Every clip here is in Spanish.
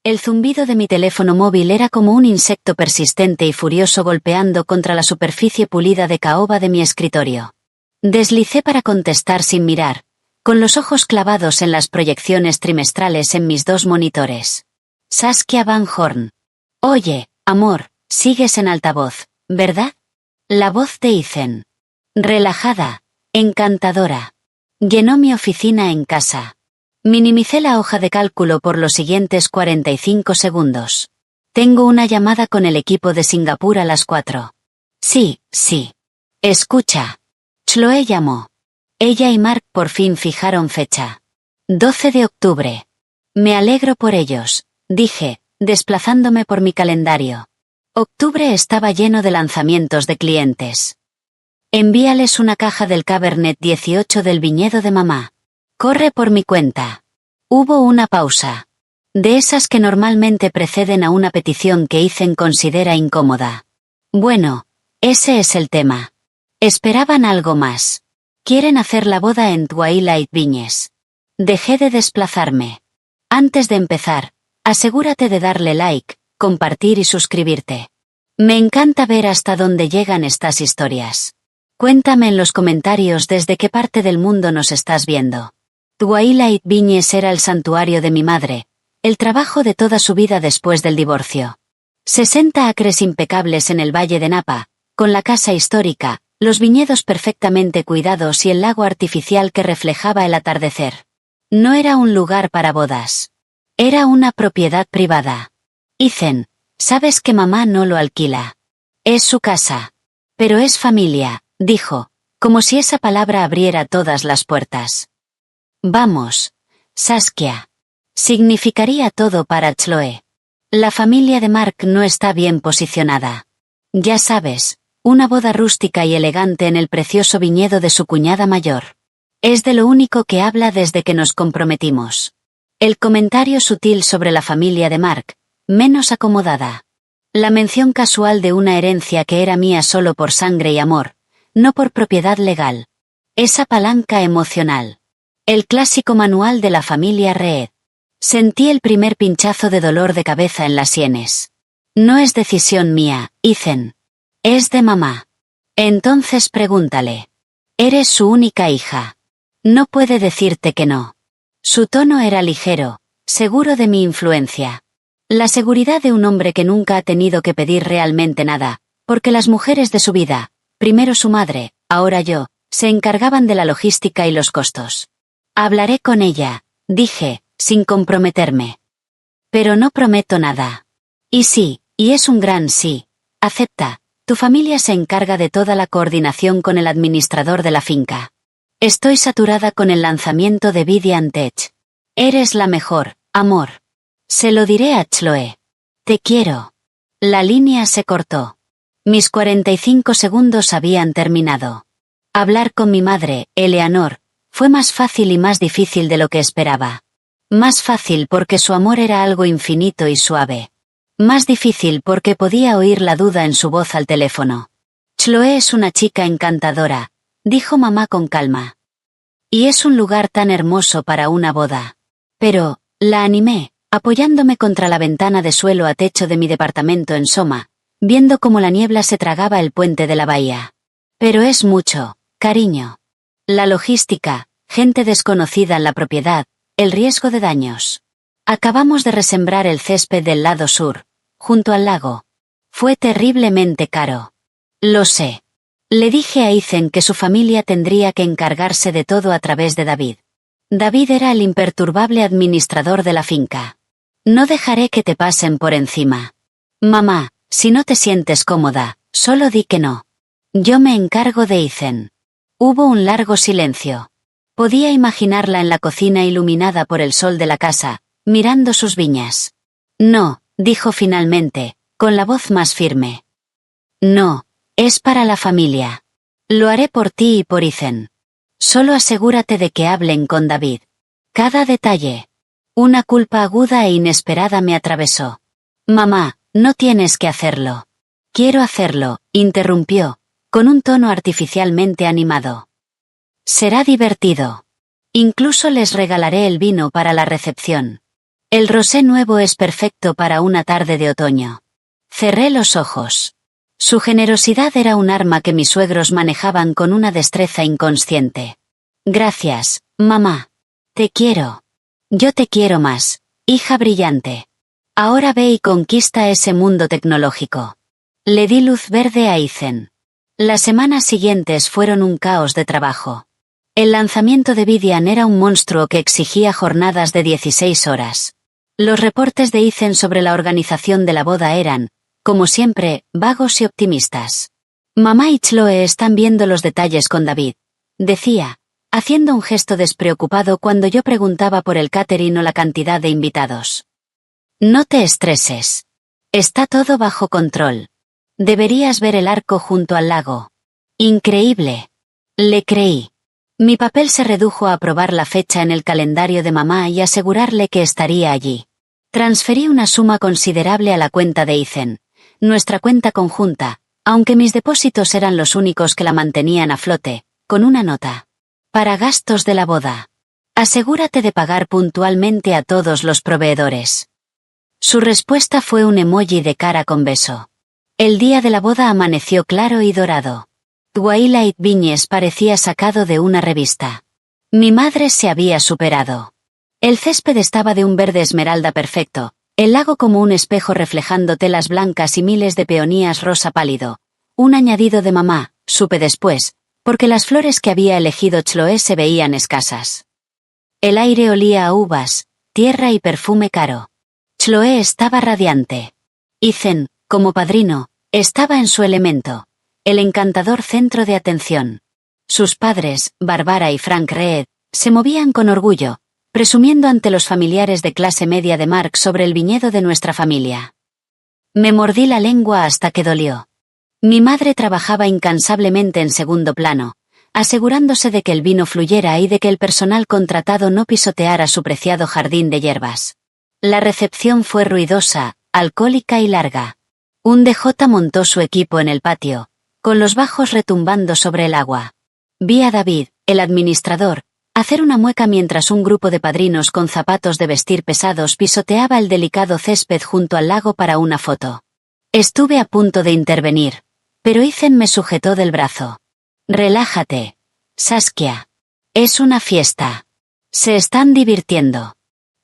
El zumbido de mi teléfono móvil era como un insecto persistente y furioso golpeando contra la superficie pulida de caoba de mi escritorio. Deslicé para contestar sin mirar, con los ojos clavados en las proyecciones trimestrales en mis dos monitores. Saskia Van Horn. Oye, amor, sigues en altavoz, ¿verdad? La voz de Ethan. Relajada, encantadora. Llenó mi oficina en casa. Minimicé la hoja de cálculo por los siguientes 45 segundos. Tengo una llamada con el equipo de Singapur a las 4. Sí. Escucha. Chloe llamó. Ella y Mark por fin fijaron fecha. 12 de octubre. Me alegro por ellos, dije, desplazándome por mi calendario. Octubre estaba lleno de lanzamientos de clientes. Envíales una caja del Cabernet 18 del viñedo de mamá. Corre por mi cuenta. Hubo una pausa. De esas que normalmente preceden a una petición que Ethan considera incómoda. Bueno, ese es el tema. Esperaban algo más. Quieren hacer la boda en Twilight Viñes. Dejé de desplazarme. Antes de empezar, asegúrate de darle like, compartir y suscribirte. Me encanta ver hasta dónde llegan estas historias. Cuéntame en los comentarios desde qué parte del mundo nos estás viendo. Twilight Viñes era el santuario de mi madre, el trabajo de toda su vida después del divorcio. 60 acres impecables en el Valle de Napa, con la casa histórica, los viñedos perfectamente cuidados y el lago artificial que reflejaba el atardecer. No era un lugar para bodas. Era una propiedad privada. Ethan, sabes que mamá no lo alquila. Es su casa. Pero es familia, dijo, como si esa palabra abriera todas las puertas. Vamos, Saskia. Significaría todo para Chloe. La familia de Mark no está bien posicionada. Ya sabes, una boda rústica y elegante en el precioso viñedo de su cuñada mayor. Es de lo único que habla desde que nos comprometimos. El comentario sutil sobre la familia de Mark, menos acomodada. La mención casual de una herencia que era mía solo por sangre y amor, no por propiedad legal. Esa palanca emocional. El clásico manual de la familia Reed. Sentí el primer pinchazo de dolor de cabeza en las sienes. No es decisión mía, Ethan. Es de mamá. Entonces pregúntale. Eres su única hija. No puede decirte que no. Su tono era ligero, seguro de mi influencia. La seguridad de un hombre que nunca ha tenido que pedir realmente nada, porque las mujeres de su vida, primero su madre, ahora yo, se encargaban de la logística y los costos. Hablaré con ella, dije, sin comprometerme. Pero no prometo nada. Y sí, y es un gran sí. Acepta, tu familia se encarga de toda la coordinación con el administrador de la finca. Estoy saturada con el lanzamiento de Vidian Tech. Eres la mejor, amor. Se lo diré a Chloe. Te quiero. La línea se cortó. Mis 45 segundos habían terminado. Hablar con mi madre, Eleanor, fue más fácil y más difícil de lo que esperaba. Más fácil porque su amor era algo infinito y suave. Más difícil porque podía oír la duda en su voz al teléfono. Chloe es una chica encantadora, dijo mamá con calma. Y es un lugar tan hermoso para una boda. Pero, la animé, apoyándome contra la ventana de suelo a techo de mi departamento en Soma, viendo cómo la niebla se tragaba el puente de la bahía. Pero es mucho, cariño. La logística, gente desconocida en la propiedad, el riesgo de daños. Acabamos de resembrar el césped del lado sur, junto al lago. Fue terriblemente caro. Lo sé. Le dije a Ethan que su familia tendría que encargarse de todo a través de David. David era el imperturbable administrador de la finca. No dejaré que te pasen por encima. Mamá, si no te sientes cómoda, solo di que no. Yo me encargo de Ethan. Hubo un largo silencio. Podía imaginarla en la cocina iluminada por el sol de la casa, mirando sus viñas. No, dijo finalmente, con la voz más firme. No, es para la familia. Lo haré por ti y por Ethan. Solo asegúrate de que hablen con David. Cada detalle. Una culpa aguda e inesperada me atravesó. Mamá, no tienes que hacerlo. Quiero hacerlo, interrumpió, con un tono artificialmente animado. Será divertido. Incluso les regalaré el vino para la recepción. El rosé nuevo es perfecto para una tarde de otoño. Cerré los ojos. Su generosidad era un arma que mis suegros manejaban con una destreza inconsciente. Gracias, mamá. Te quiero. Yo te quiero más, hija brillante. Ahora ve y conquista ese mundo tecnológico. Le di luz verde a Ethan. Las semanas siguientes fueron un caos de trabajo. El lanzamiento de Vidian era un monstruo que exigía jornadas de 16 horas. Los reportes de Ethan sobre la organización de la boda eran, como siempre, vagos y optimistas. Mamá y Chloe están viendo los detalles con David, decía, haciendo un gesto despreocupado cuando yo preguntaba por el catering o la cantidad de invitados. No te estreses. Está todo bajo control. Deberías ver el arco junto al lago. Increíble. Le creí. Mi papel se redujo a aprobar la fecha en el calendario de mamá y asegurarle que estaría allí. Transferí una suma considerable a la cuenta de Ethan, nuestra cuenta conjunta, aunque mis depósitos eran los únicos que la mantenían a flote, con una nota. Para gastos de la boda. Asegúrate de pagar puntualmente a todos los proveedores. Su respuesta fue un emoji de cara con beso. El día de la boda amaneció claro y dorado. Twilight Viñes parecía sacado de una revista. Mi madre se había superado. El césped estaba de un verde esmeralda perfecto, el lago como un espejo reflejando telas blancas y miles de peonías rosa pálido. Un añadido de mamá, supe después, porque las flores que había elegido Chloe se veían escasas. El aire olía a uvas, tierra y perfume caro. Chloe estaba radiante. Ethan, como padrino, estaba en su elemento, el encantador centro de atención. Sus padres, Barbara y Frank Reed, se movían con orgullo, presumiendo ante los familiares de clase media de Mark sobre el viñedo de nuestra familia. Me mordí la lengua hasta que dolió. Mi madre trabajaba incansablemente en segundo plano, asegurándose de que el vino fluyera y de que el personal contratado no pisoteara su preciado jardín de hierbas. La recepción fue ruidosa, alcohólica y larga. Un DJ montó su equipo en el patio, con los bajos retumbando sobre el agua. Vi a David, el administrador, hacer una mueca mientras un grupo de padrinos con zapatos de vestir pesados pisoteaba el delicado césped junto al lago para una foto. Estuve a punto de intervenir, pero Ethan me sujetó del brazo. Relájate, Saskia. Es una fiesta. Se están divirtiendo.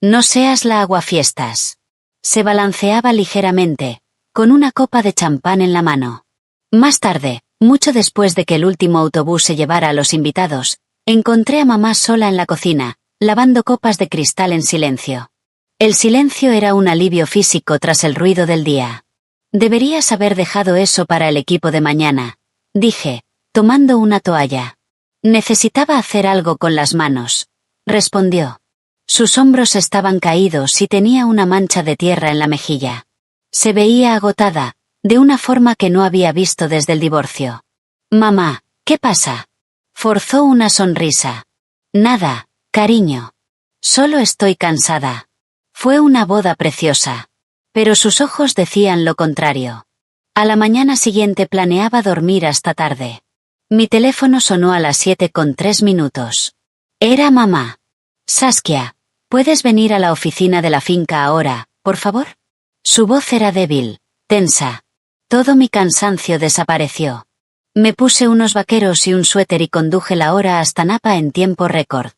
No seas la aguafiestas. Se balanceaba ligeramente, con una copa de champán en la mano. Más tarde, mucho después de que el último autobús se llevara a los invitados, encontré a mamá sola en la cocina, lavando copas de cristal en silencio. El silencio era un alivio físico tras el ruido del día. Deberías haber dejado eso para el equipo de mañana, dije, tomando una toalla. Necesitaba hacer algo con las manos, respondió. Sus hombros estaban caídos y tenía una mancha de tierra en la mejilla. Se veía agotada, de una forma que no había visto desde el divorcio. Mamá, ¿qué pasa? Forzó una sonrisa. Nada, cariño. Solo estoy cansada. Fue una boda preciosa. Pero sus ojos decían lo contrario. A la mañana siguiente planeaba dormir hasta tarde. Mi teléfono sonó a las 7:03. Era mamá. Saskia, ¿puedes venir a la oficina de la finca ahora, por favor? Su voz era débil, tensa. Todo mi cansancio desapareció. Me puse unos vaqueros y un suéter y conduje la hora hasta Napa en tiempo récord.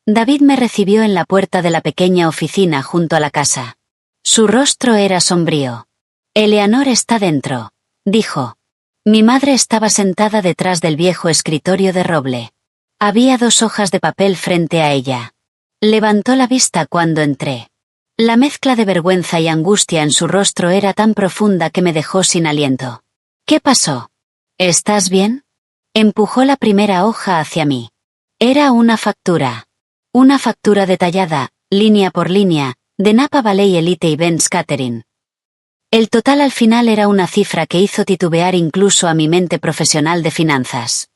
David me recibió en la puerta de la pequeña oficina junto a la casa. Su rostro era sombrío. Eleanor está dentro, dijo. Mi madre estaba sentada detrás del viejo escritorio de roble. Había 2 hojas de papel frente a ella. Levantó la vista cuando entré. La mezcla de vergüenza y angustia en su rostro era tan profunda que me dejó sin aliento. ¿Qué pasó? ¿Estás bien? Empujó la primera hoja hacia mí. Era una factura. Una factura detallada, línea por línea, de Napa Valley Elite Events Catering. El total al final era una cifra que hizo titubear incluso a mi mente profesional de finanzas.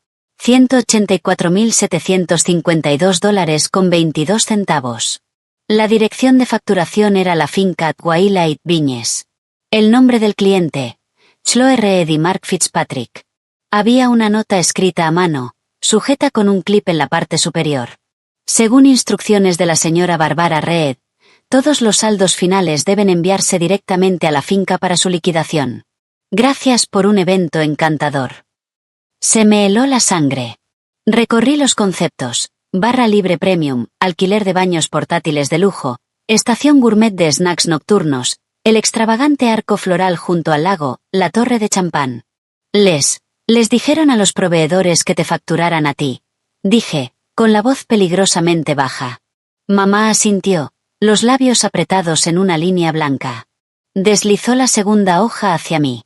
$184.752.22. La dirección de facturación era la finca Twilight Viñes. El nombre del cliente, Chloe Reed y Mark Fitzpatrick. Había una nota escrita a mano, sujeta con un clip en la parte superior. Según instrucciones de la señora Barbara Reed, Todos los saldos finales deben enviarse directamente a la finca para su liquidación. Gracias por un evento encantador. Se me heló la sangre. Recorrí los conceptos: barra libre premium, alquiler de baños portátiles de lujo, estación gourmet de snacks nocturnos, el extravagante arco floral junto al lago, la torre de champán. Les dijeron a los proveedores que te facturaran a ti, dije, con la voz peligrosamente baja. Mamá asintió, los labios apretados en una línea blanca. Deslizó la segunda hoja hacia mí.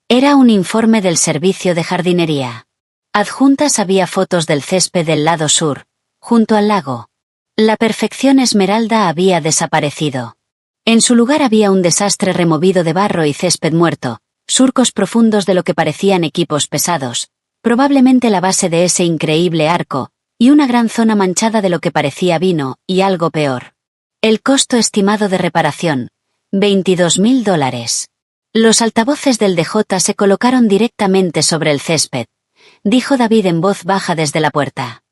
Era un informe del servicio de jardinería. Adjuntas había fotos del césped del lado sur, junto al lago. La perfección esmeralda había desaparecido. En su lugar había un desastre removido de barro y césped muerto, surcos profundos de lo que parecían equipos pesados, probablemente la base de ese increíble arco, y una gran zona manchada de lo que parecía vino, y algo peor. El costo estimado de reparación, $22.000. Los altavoces del DJ se colocaron directamente sobre el césped, dijo David en voz baja desde la puerta.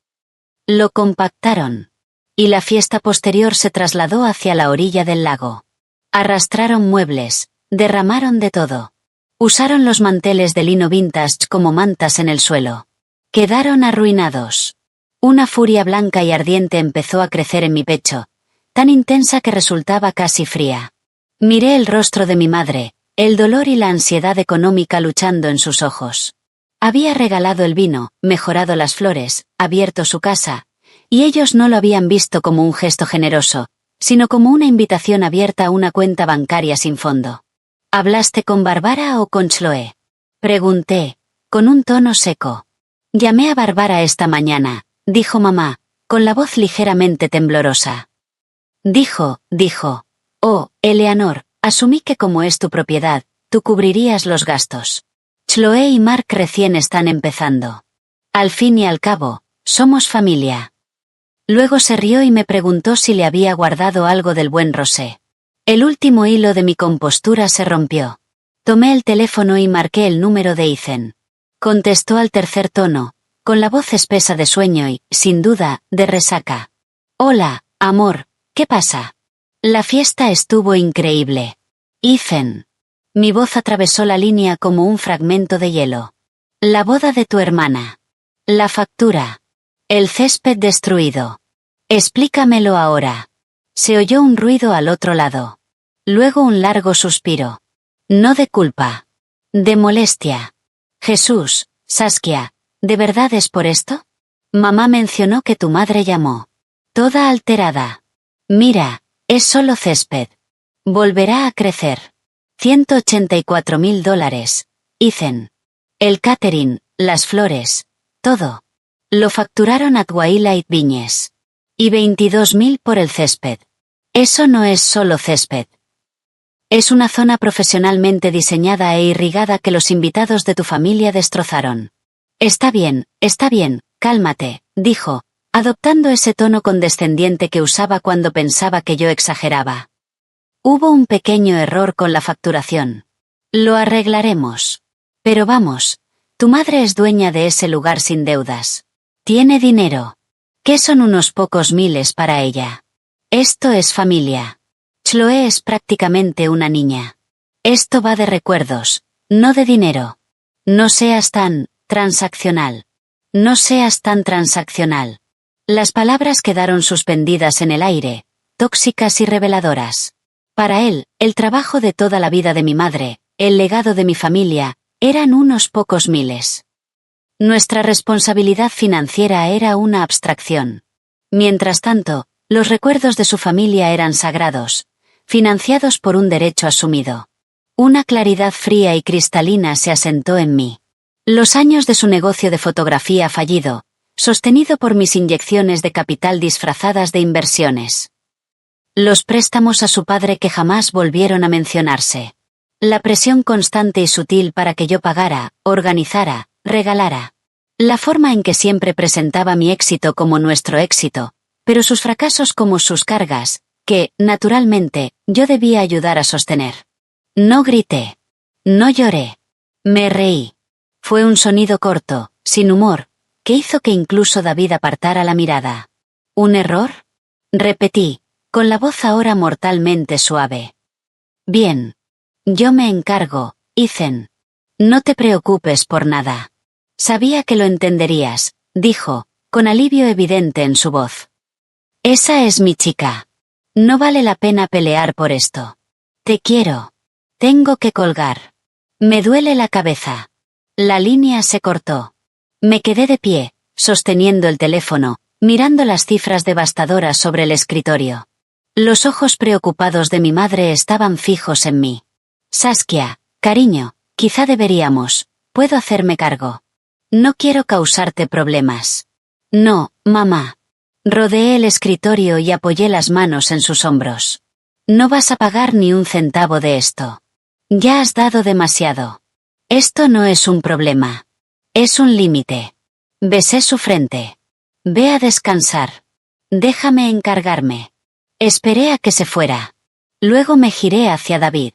Lo compactaron. Y la fiesta posterior se trasladó hacia la orilla del lago. Arrastraron muebles, derramaron de todo. Usaron los manteles de lino vintage como mantas en el suelo. Quedaron arruinados. Una furia blanca y ardiente empezó a crecer en mi pecho, tan intensa que resultaba casi fría. Miré el rostro de mi madre, el dolor y la ansiedad económica luchando en sus ojos. Había regalado el vino, mejorado las flores, abierto su casa, y ellos no lo habían visto como un gesto generoso, sino como una invitación abierta a una cuenta bancaria sin fondo. ¿Hablaste con Bárbara o con Chloe? Pregunté, con un tono seco. Llamé a Bárbara esta mañana, dijo mamá, con la voz ligeramente temblorosa. Dijo, oh, Eleanor, asumí que como es tu propiedad, tú cubrirías los gastos. Chloe y Mark recién están empezando. Al fin y al cabo, somos familia. Luego se rió y me preguntó si le había guardado algo del buen rosé. El último hilo de mi compostura se rompió. Tomé el teléfono y marqué el número de Ethan. Contestó al tercer tono, con la voz espesa de sueño y, sin duda, de resaca. Hola, amor, ¿qué pasa? La fiesta estuvo increíble. Ethan. Mi voz atravesó la línea como un fragmento de hielo. La boda de tu hermana. La factura. El césped destruido. Explícamelo ahora. Se oyó un ruido al otro lado. Luego un largo suspiro. No de culpa. De molestia. Jesús, Saskia, ¿de verdad es por esto? Mamá mencionó que tu madre llamó. Toda alterada. Mira, es solo césped. Volverá a crecer. $184.000. Ethan. El catering, las flores, todo. Lo facturaron a Twilight Viñes. Y 22.000 por el césped. Eso no es solo césped. Es una zona profesionalmente diseñada e irrigada que los invitados de tu familia destrozaron. Está bien, cálmate, dijo, adoptando ese tono condescendiente que usaba cuando pensaba que yo exageraba. Hubo un pequeño error con la facturación. Lo arreglaremos. Pero vamos, tu madre es dueña de ese lugar sin deudas. Tiene dinero. ¿Qué son unos pocos miles para ella? Esto es familia. Chloe es prácticamente una niña. Esto va de recuerdos, no de dinero. No seas tan transaccional. No seas tan transaccional. Las palabras quedaron suspendidas en el aire, tóxicas y reveladoras. Para él, el trabajo de toda la vida de mi madre, el legado de mi familia, eran unos pocos miles. Nuestra responsabilidad financiera era una abstracción. Mientras tanto, los recuerdos de su familia eran sagrados, financiados por un derecho asumido. Una claridad fría y cristalina se asentó en mí. Los años de su negocio de fotografía fallido, sostenido por mis inyecciones de capital disfrazadas de inversiones. Los préstamos a su padre que jamás volvieron a mencionarse. La presión constante y sutil para que yo pagara, organizara, regalara. La forma en que siempre presentaba mi éxito como nuestro éxito, pero sus fracasos como sus cargas, que, naturalmente, yo debía ayudar a sostener. No grité. No lloré. Me reí. Fue un sonido corto, sin humor, que hizo que incluso David apartara la mirada. ¿Un error? Repetí, con la voz ahora mortalmente suave. Bien. Yo me encargo, Ethan. No te preocupes por nada. Sabía que lo entenderías, dijo, con alivio evidente en su voz. Esa es mi chica. No vale la pena pelear por esto. Te quiero. Tengo que colgar. Me duele la cabeza. La línea se cortó. Me quedé de pie, sosteniendo el teléfono, mirando las cifras devastadoras sobre el escritorio. Los ojos preocupados de mi madre estaban fijos en mí. Saskia, cariño, quizá deberíamos. Puedo hacerme cargo. No quiero causarte problemas. No, mamá. Rodeé el escritorio y apoyé las manos en sus hombros. No vas a pagar ni un centavo de esto. Ya has dado demasiado. Esto no es un problema. Es un límite. Besé su frente. Ve a descansar. Déjame encargarme. Esperé a que se fuera. Luego me giré hacia David.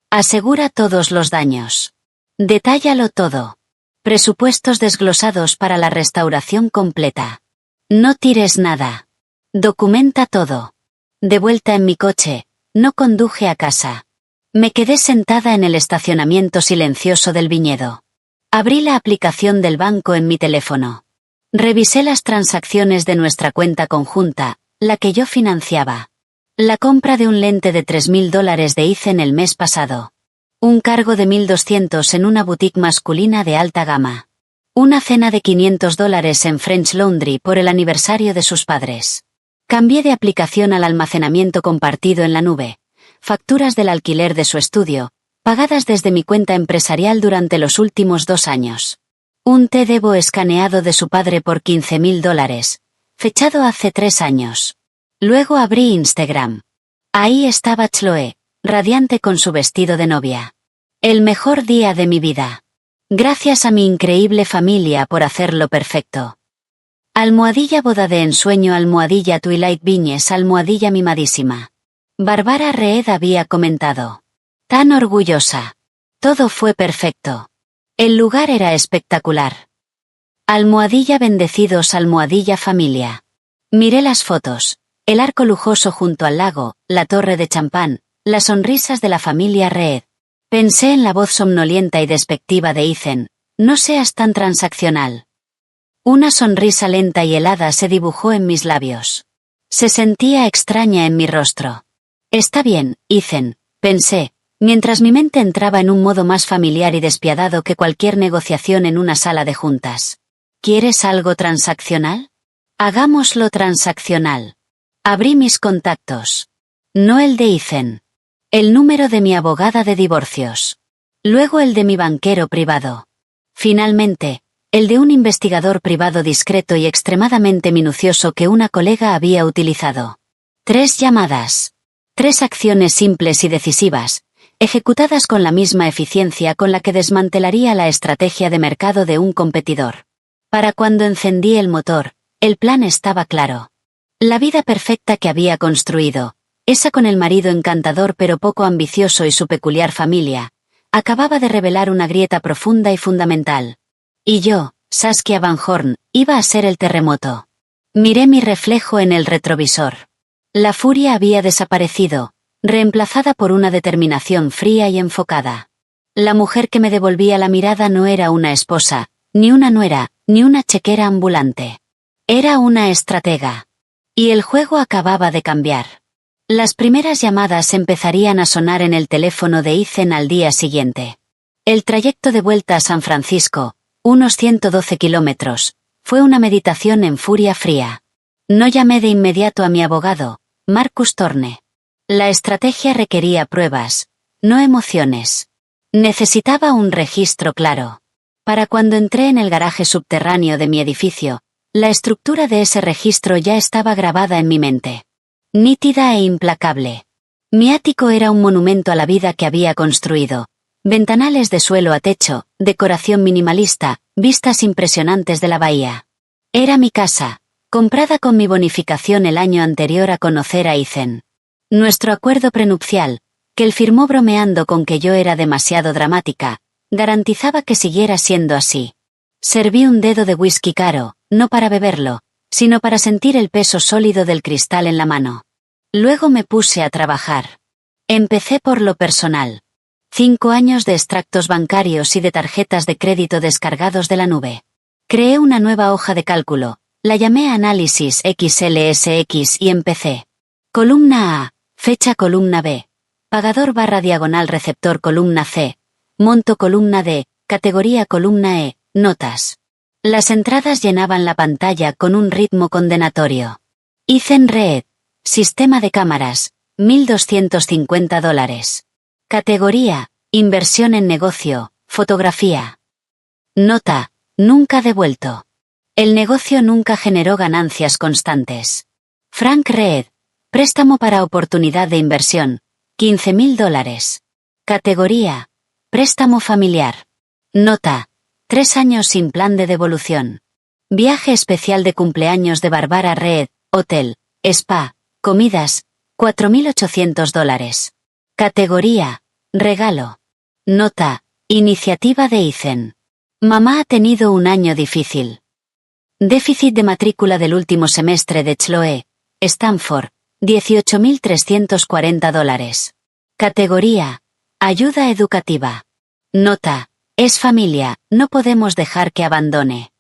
Asegura todos los daños. Detállalo todo. Presupuestos desglosados para la restauración completa. No tires nada. Documenta todo. De vuelta en mi coche, no conduje a casa. Me quedé sentada en el estacionamiento silencioso del viñedo. Abrí la aplicación del banco en mi teléfono. Revisé las transacciones de nuestra cuenta conjunta, la que yo financiaba. La compra de un lente de $3.000 de Ethan el mes pasado. Un cargo de $1.200 en una boutique masculina de alta gama. Una cena de $500 en French Laundry por el aniversario de sus padres. Cambié de aplicación al almacenamiento compartido en la nube. Facturas del alquiler de su estudio, pagadas desde mi cuenta empresarial durante los últimos 2 años. Un T-Debo escaneado de su padre por $15.000, fechado hace 3 años. Luego abrí Instagram. Ahí estaba Chloe, radiante con su vestido de novia. El mejor día de mi vida. Gracias a mi increíble familia por hacerlo perfecto. Almohadilla boda de ensueño, almohadilla Twilight Viñes, almohadilla mimadísima. Bárbara Reed había comentado. Tan orgullosa. Todo fue perfecto. El lugar era espectacular. Almohadilla bendecidos, almohadilla familia. Miré las fotos. El arco lujoso junto al lago, la torre de champán, las sonrisas de la familia Reed. Pensé en la voz somnolienta y despectiva de Ethan. No seas tan transaccional. Una sonrisa lenta y helada se dibujó en mis labios. Se sentía extraña en mi rostro. Está bien, Ethan, pensé, mientras mi mente entraba en un modo más familiar y despiadado que cualquier negociación en una sala de juntas. ¿Quieres algo transaccional? Hagámoslo transaccional. Abrí mis contactos. No el de Ethan. El número de mi abogada de divorcios. Luego el de mi banquero privado. Finalmente, el de un investigador privado discreto y extremadamente minucioso que una colega había utilizado. 3 llamadas. 3 acciones simples y decisivas, ejecutadas con la misma eficiencia con la que desmantelaría la estrategia de mercado de un competidor. Para cuando encendí el motor, el plan estaba claro. La vida perfecta que había construido, esa con el marido encantador pero poco ambicioso y su peculiar familia, acababa de revelar una grieta profunda y fundamental. Y yo, Saskia Van Horn, iba a ser el terremoto. Miré mi reflejo en el retrovisor. La furia había desaparecido, reemplazada por una determinación fría y enfocada. La mujer que me devolvía la mirada no era una esposa, ni una nuera, ni una chequera ambulante. Era una estratega. Y el juego acababa de cambiar. Las primeras llamadas empezarían a sonar en el teléfono de Ethan al día siguiente. El trayecto de vuelta a San Francisco, unos 112 kilómetros, fue una meditación en furia fría. No llamé de inmediato a mi abogado, Marcus Thorne. La estrategia requería pruebas, no emociones. Necesitaba un registro claro. Para cuando entré en el garaje subterráneo de mi edificio, la estructura de ese registro ya estaba grabada en mi mente. Nítida e implacable. Mi ático era un monumento a la vida que había construido. Ventanales de suelo a techo, decoración minimalista, vistas impresionantes de la bahía. Era mi casa, comprada con mi bonificación el año anterior a conocer a Ethan. Nuestro acuerdo prenupcial, que él firmó bromeando con que yo era demasiado dramática, garantizaba que siguiera siendo así. Serví un dedo de whisky caro, no para beberlo, sino para sentir el peso sólido del cristal en la mano. Luego me puse a trabajar. Empecé por lo personal. 5 años de extractos bancarios y de tarjetas de crédito descargados de la nube. Creé una nueva hoja de cálculo, la llamé Análisis XLSX y empecé. Columna A, fecha columna B, pagador / diagonal receptor columna C, monto columna D, categoría columna E, notas. Las entradas llenaban la pantalla con un ritmo condenatorio. Ethan Reed, sistema de cámaras, $1,250. Categoría, inversión en negocio, fotografía. Nota, nunca devuelto. El negocio nunca generó ganancias constantes. Frank Reed, préstamo para oportunidad de inversión, $15,000. Categoría, préstamo familiar. Nota, 3 años sin plan de devolución. Viaje especial de cumpleaños de Barbara Reed, hotel, spa, comidas, $4,800. Categoría, regalo. Nota, iniciativa de Ethan. Mamá ha tenido un año difícil. Déficit de matrícula del último semestre de Chloe, Stanford, $18,340. Categoría, ayuda educativa. Nota, es familia, no podemos dejar que abandone.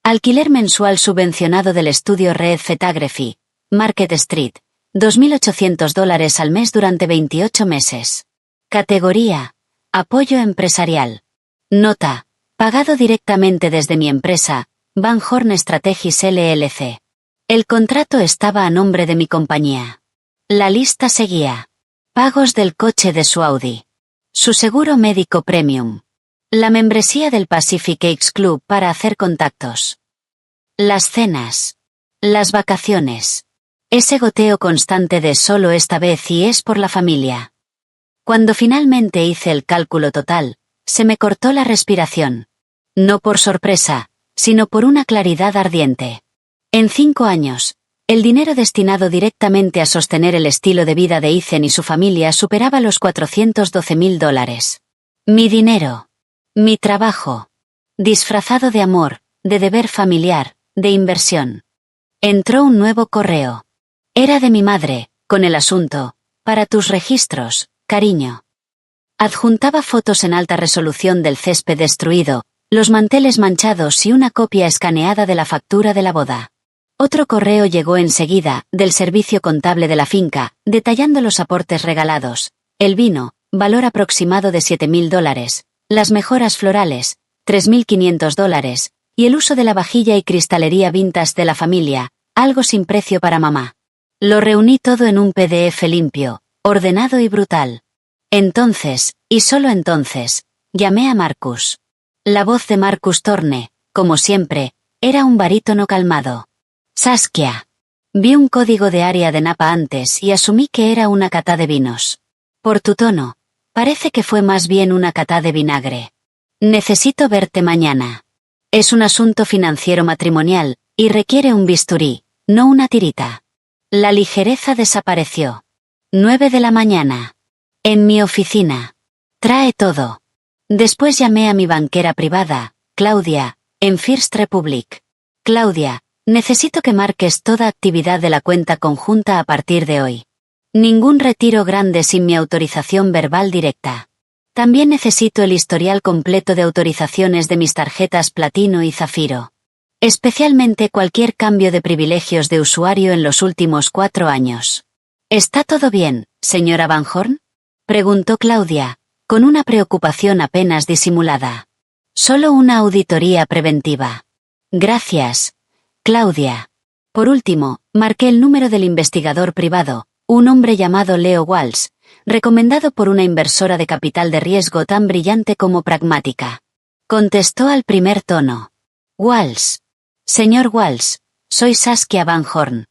Alquiler mensual subvencionado del estudio Reed Photography, Market Street, $2,800 al mes durante 28 meses. Categoría, apoyo empresarial. Nota, pagado directamente desde mi empresa, Van Horn Strategies LLC. El contrato estaba a nombre de mi compañía. La lista seguía. Pagos del coche de su Audi. Su seguro médico premium. La membresía del Pacific Lakes Club para hacer contactos. Las cenas. Las vacaciones. Ese goteo constante de solo esta vez y es por la familia. Cuando finalmente hice el cálculo total, se me cortó la respiración. No por sorpresa, sino por una claridad ardiente. En 5 años, el dinero destinado directamente a sostener el estilo de vida de Ethan y su familia superaba los $412,000. Mi dinero. Mi trabajo. Disfrazado de amor, de deber familiar, de inversión. Entró un nuevo correo. Era de mi madre, con el asunto, para tus registros, cariño. Adjuntaba fotos en alta resolución del césped destruido, los manteles manchados y una copia escaneada de la factura de la boda. Otro correo llegó enseguida, del servicio contable de la finca, detallando los aportes regalados, el vino, valor aproximado de $7,000, las mejoras florales, $3,500, y el uso de la vajilla y cristalería vintage de la familia, algo sin precio para mamá. Lo reuní todo en un PDF limpio, ordenado y brutal. Entonces, y solo entonces, llamé a Marcus. La voz de Marcus Thorne, como siempre, era un barítono calmado. Saskia. Vi un código de área de Napa antes y asumí que era una cata de vinos. Por tu tono, parece que fue más bien una cata de vinagre. Necesito verte mañana. Es un asunto financiero matrimonial, y requiere un bisturí, no una tirita. La ligereza desapareció. 9 de la mañana. En mi oficina. Trae todo. Después llamé a mi banquera privada, Claudia, en First Republic. Claudia, necesito que marques toda actividad de la cuenta conjunta a partir de hoy. Ningún retiro grande sin mi autorización verbal directa. También necesito el historial completo de autorizaciones de mis tarjetas Platino y Zafiro. Especialmente cualquier cambio de privilegios de usuario en los últimos 4 años. ¿Está todo bien, señora Van Horn? Preguntó Claudia, con una preocupación apenas disimulada. Solo una auditoría preventiva. Gracias, Claudia. Por último, marqué el número del investigador privado, un hombre llamado Leo Walsh, recomendado por una inversora de capital de riesgo tan brillante como pragmática. Contestó al primer tono. Walsh. Señor Walsh, soy Saskia Van Horn.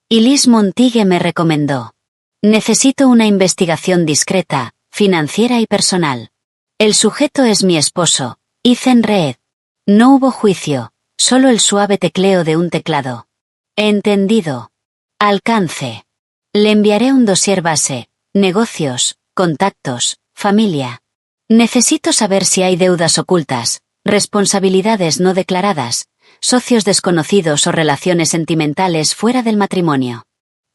Y Liz Montigue me recomendó. Necesito una investigación discreta, financiera y personal. El sujeto es mi esposo, Ethan Reed. No hubo juicio, solo el suave tecleo de un teclado. Entendido. Alcance. Le enviaré un dossier base, negocios, contactos, familia. Necesito saber si hay deudas ocultas, responsabilidades no declaradas, socios desconocidos o relaciones sentimentales fuera del matrimonio.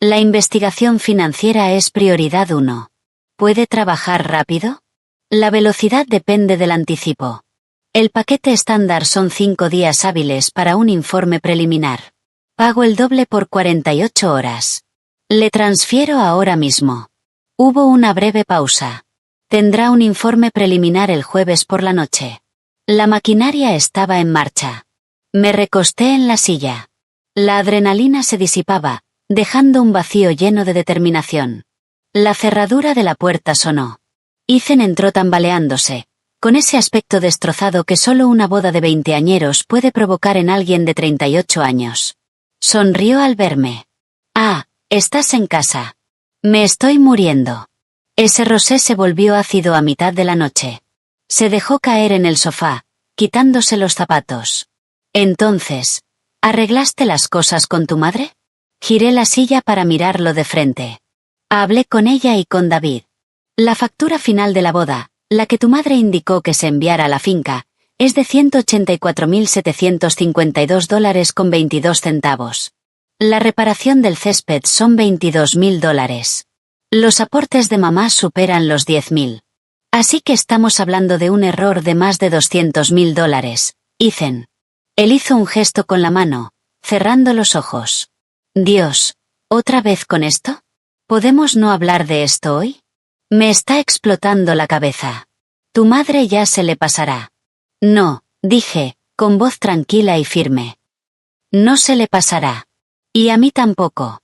La investigación financiera es prioridad 1. ¿Puede trabajar rápido? La velocidad depende del anticipo. El paquete estándar son 5 días hábiles para un informe preliminar. Pago el doble por 48 horas. Le transfiero ahora mismo. Hubo una breve pausa. Tendrá un informe preliminar el jueves por la noche. La maquinaria estaba en marcha. Me recosté en la silla. La adrenalina se disipaba, dejando un vacío lleno de determinación. La cerradura de la puerta sonó. Ethan entró tambaleándose, con ese aspecto destrozado que solo una boda de veinteañeros puede provocar en alguien de 38 años. Sonrió al verme. Ah, estás en casa. Me estoy muriendo. Ese rosé se volvió ácido a mitad de la noche. Se dejó caer en el sofá, quitándose los zapatos. Entonces, ¿arreglaste las cosas con tu madre? Giré la silla para mirarlo de frente. Hablé con ella y con David. La factura final de la boda, la que tu madre indicó que se enviara a la finca, es de $184.752,22. La reparación del césped son $22.000. Los aportes de mamá superan los $10.000. Así que estamos hablando de un error de más de $200.000, Ethan. Él hizo un gesto con la mano, cerrando los ojos. Dios, ¿otra vez con esto? ¿Podemos no hablar de esto hoy? Me está explotando la cabeza. Tu madre ya se le pasará. No, dije, con voz tranquila y firme. No se le pasará. Y a mí tampoco.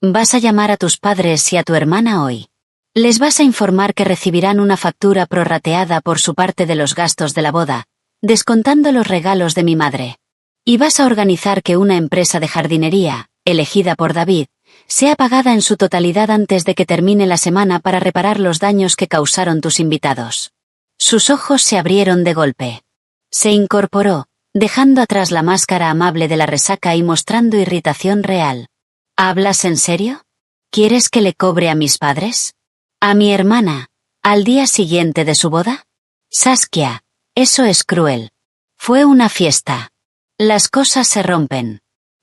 Vas a llamar a tus padres y a tu hermana hoy. Les vas a informar que recibirán una factura prorrateada por su parte de los gastos de la boda, descontando los regalos de mi madre. Y vas a organizar que una empresa de jardinería, elegida por David, sea pagada en su totalidad antes de que termine la semana para reparar los daños que causaron tus invitados. Sus ojos se abrieron de golpe. Se incorporó, dejando atrás la máscara amable de la resaca y mostrando irritación real. ¿Hablas en serio? ¿Quieres que le cobre a mis padres? ¿A mi hermana? ¿Al día siguiente de su boda? Saskia, eso es cruel. Fue una fiesta. Las cosas se rompen.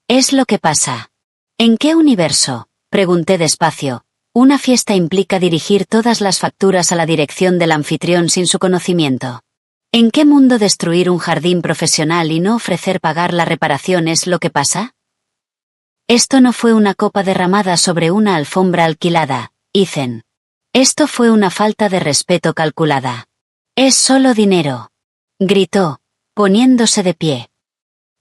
Es lo que pasa. ¿En qué universo? Pregunté despacio. Una fiesta implica dirigir todas las facturas a la dirección del anfitrión sin su conocimiento. ¿En qué mundo destruir un jardín profesional y no ofrecer pagar la reparación es lo que pasa? Esto no fue una copa derramada sobre una alfombra alquilada, Ethan. Esto fue una falta de respeto calculada. Es solo dinero. Gritó, poniéndose de pie.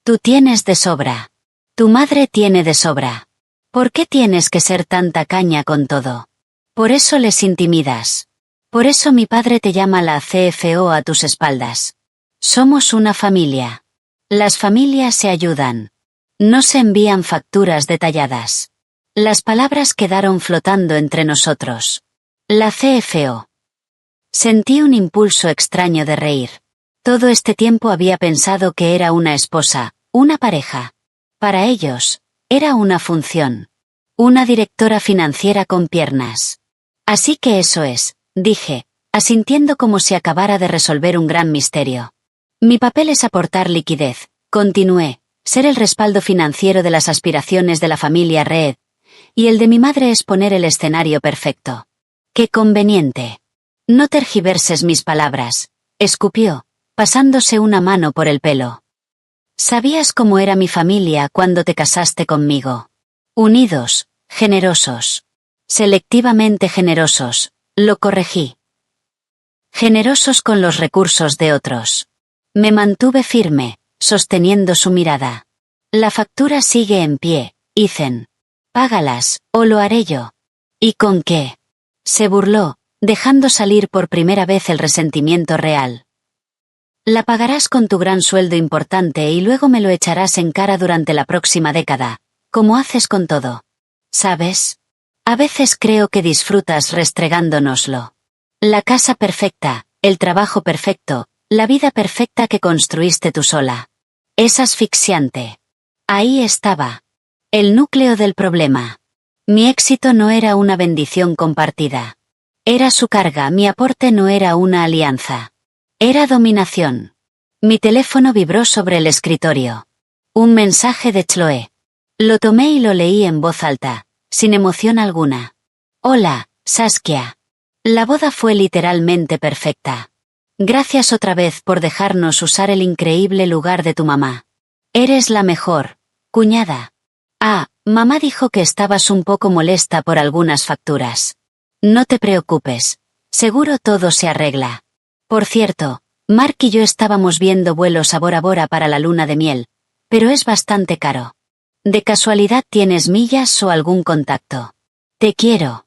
Tú tienes de sobra. Tu madre tiene de sobra. ¿Por qué tienes que ser tan tacaña con todo? Por eso les intimidas. Por eso mi padre te llama la CFO a tus espaldas. Somos una familia. Las familias se ayudan. No se envían facturas detalladas. Las palabras quedaron flotando entre nosotros. La CFO. Sentí un impulso extraño de reír. Todo este tiempo había pensado que era una esposa, una pareja. Para ellos, era una función. Una directora financiera con piernas. Así que eso es, dije, asintiendo como si acabara de resolver un gran misterio. Mi papel es aportar liquidez, continué, ser el respaldo financiero de las aspiraciones de la familia Reed, y el de mi madre es poner el escenario perfecto. ¡Qué conveniente! No tergiverses mis palabras, escupió, pasándose una mano por el pelo. Sabías cómo era mi familia cuando te casaste conmigo. Unidos, generosos. Selectivamente generosos, lo corregí. Generosos con los recursos de otros. Me mantuve firme, sosteniendo su mirada. La factura sigue en pie, Ethan. Págalas, o lo haré yo. ¿Y con qué? Se burló, dejando salir por primera vez el resentimiento real. La pagarás con tu gran sueldo importante y luego me lo echarás en cara durante la próxima década, como haces con todo. ¿Sabes? A veces creo que disfrutas restregándonoslo. La casa perfecta, el trabajo perfecto, la vida perfecta que construiste tú sola. Es asfixiante. Ahí estaba. El núcleo del problema. Mi éxito no era una bendición compartida. Era su carga, mi aporte no era una alianza. Era dominación. Mi teléfono vibró sobre el escritorio. Un mensaje de Chloe. Lo tomé y lo leí en voz alta, sin emoción alguna. Hola, Saskia. La boda fue literalmente perfecta. Gracias otra vez por dejarnos usar el increíble lugar de tu mamá. Eres la mejor, cuñada. Ah, mamá dijo que estabas un poco molesta por algunas facturas. No te preocupes, seguro todo se arregla. Por cierto, Mark y yo estábamos viendo vuelos a Bora Bora para la luna de miel, pero es bastante caro. ¿De casualidad tienes millas o algún contacto? Te quiero.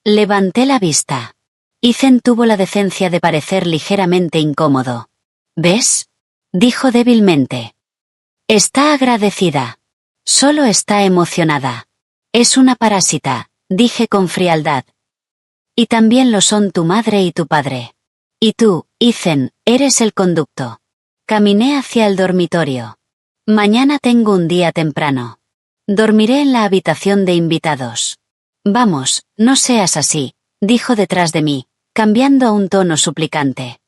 Levanté la vista. Ethan tuvo la decencia de parecer ligeramente incómodo. ¿Ves? Dijo débilmente. Está agradecida. Solo está emocionada. Es una parásita, dije con frialdad. Y también lo son tu madre y tu padre. Y tú, Ethan, eres el conducto. Caminé hacia el dormitorio. Mañana tengo un día temprano. Dormiré en la habitación de invitados. Vamos, no seas así, dijo detrás de mí, cambiando a un tono suplicante.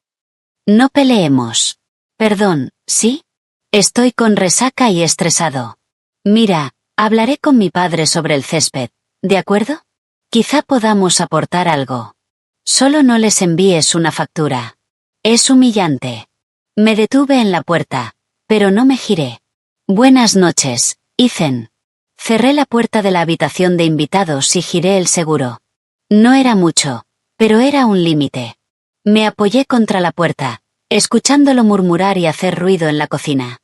No peleemos. Perdón, ¿sí? Estoy con resaca y estresado. Mira, hablaré con mi padre sobre el césped, ¿de acuerdo? Quizá podamos aportar algo. Solo no les envíes una factura. Es humillante. Me detuve en la puerta, pero no me giré. Buenas noches, Ethan. Cerré la puerta de la habitación de invitados y giré el seguro. No era mucho, pero era un límite. Me apoyé contra la puerta, escuchándolo murmurar y hacer ruido en la cocina.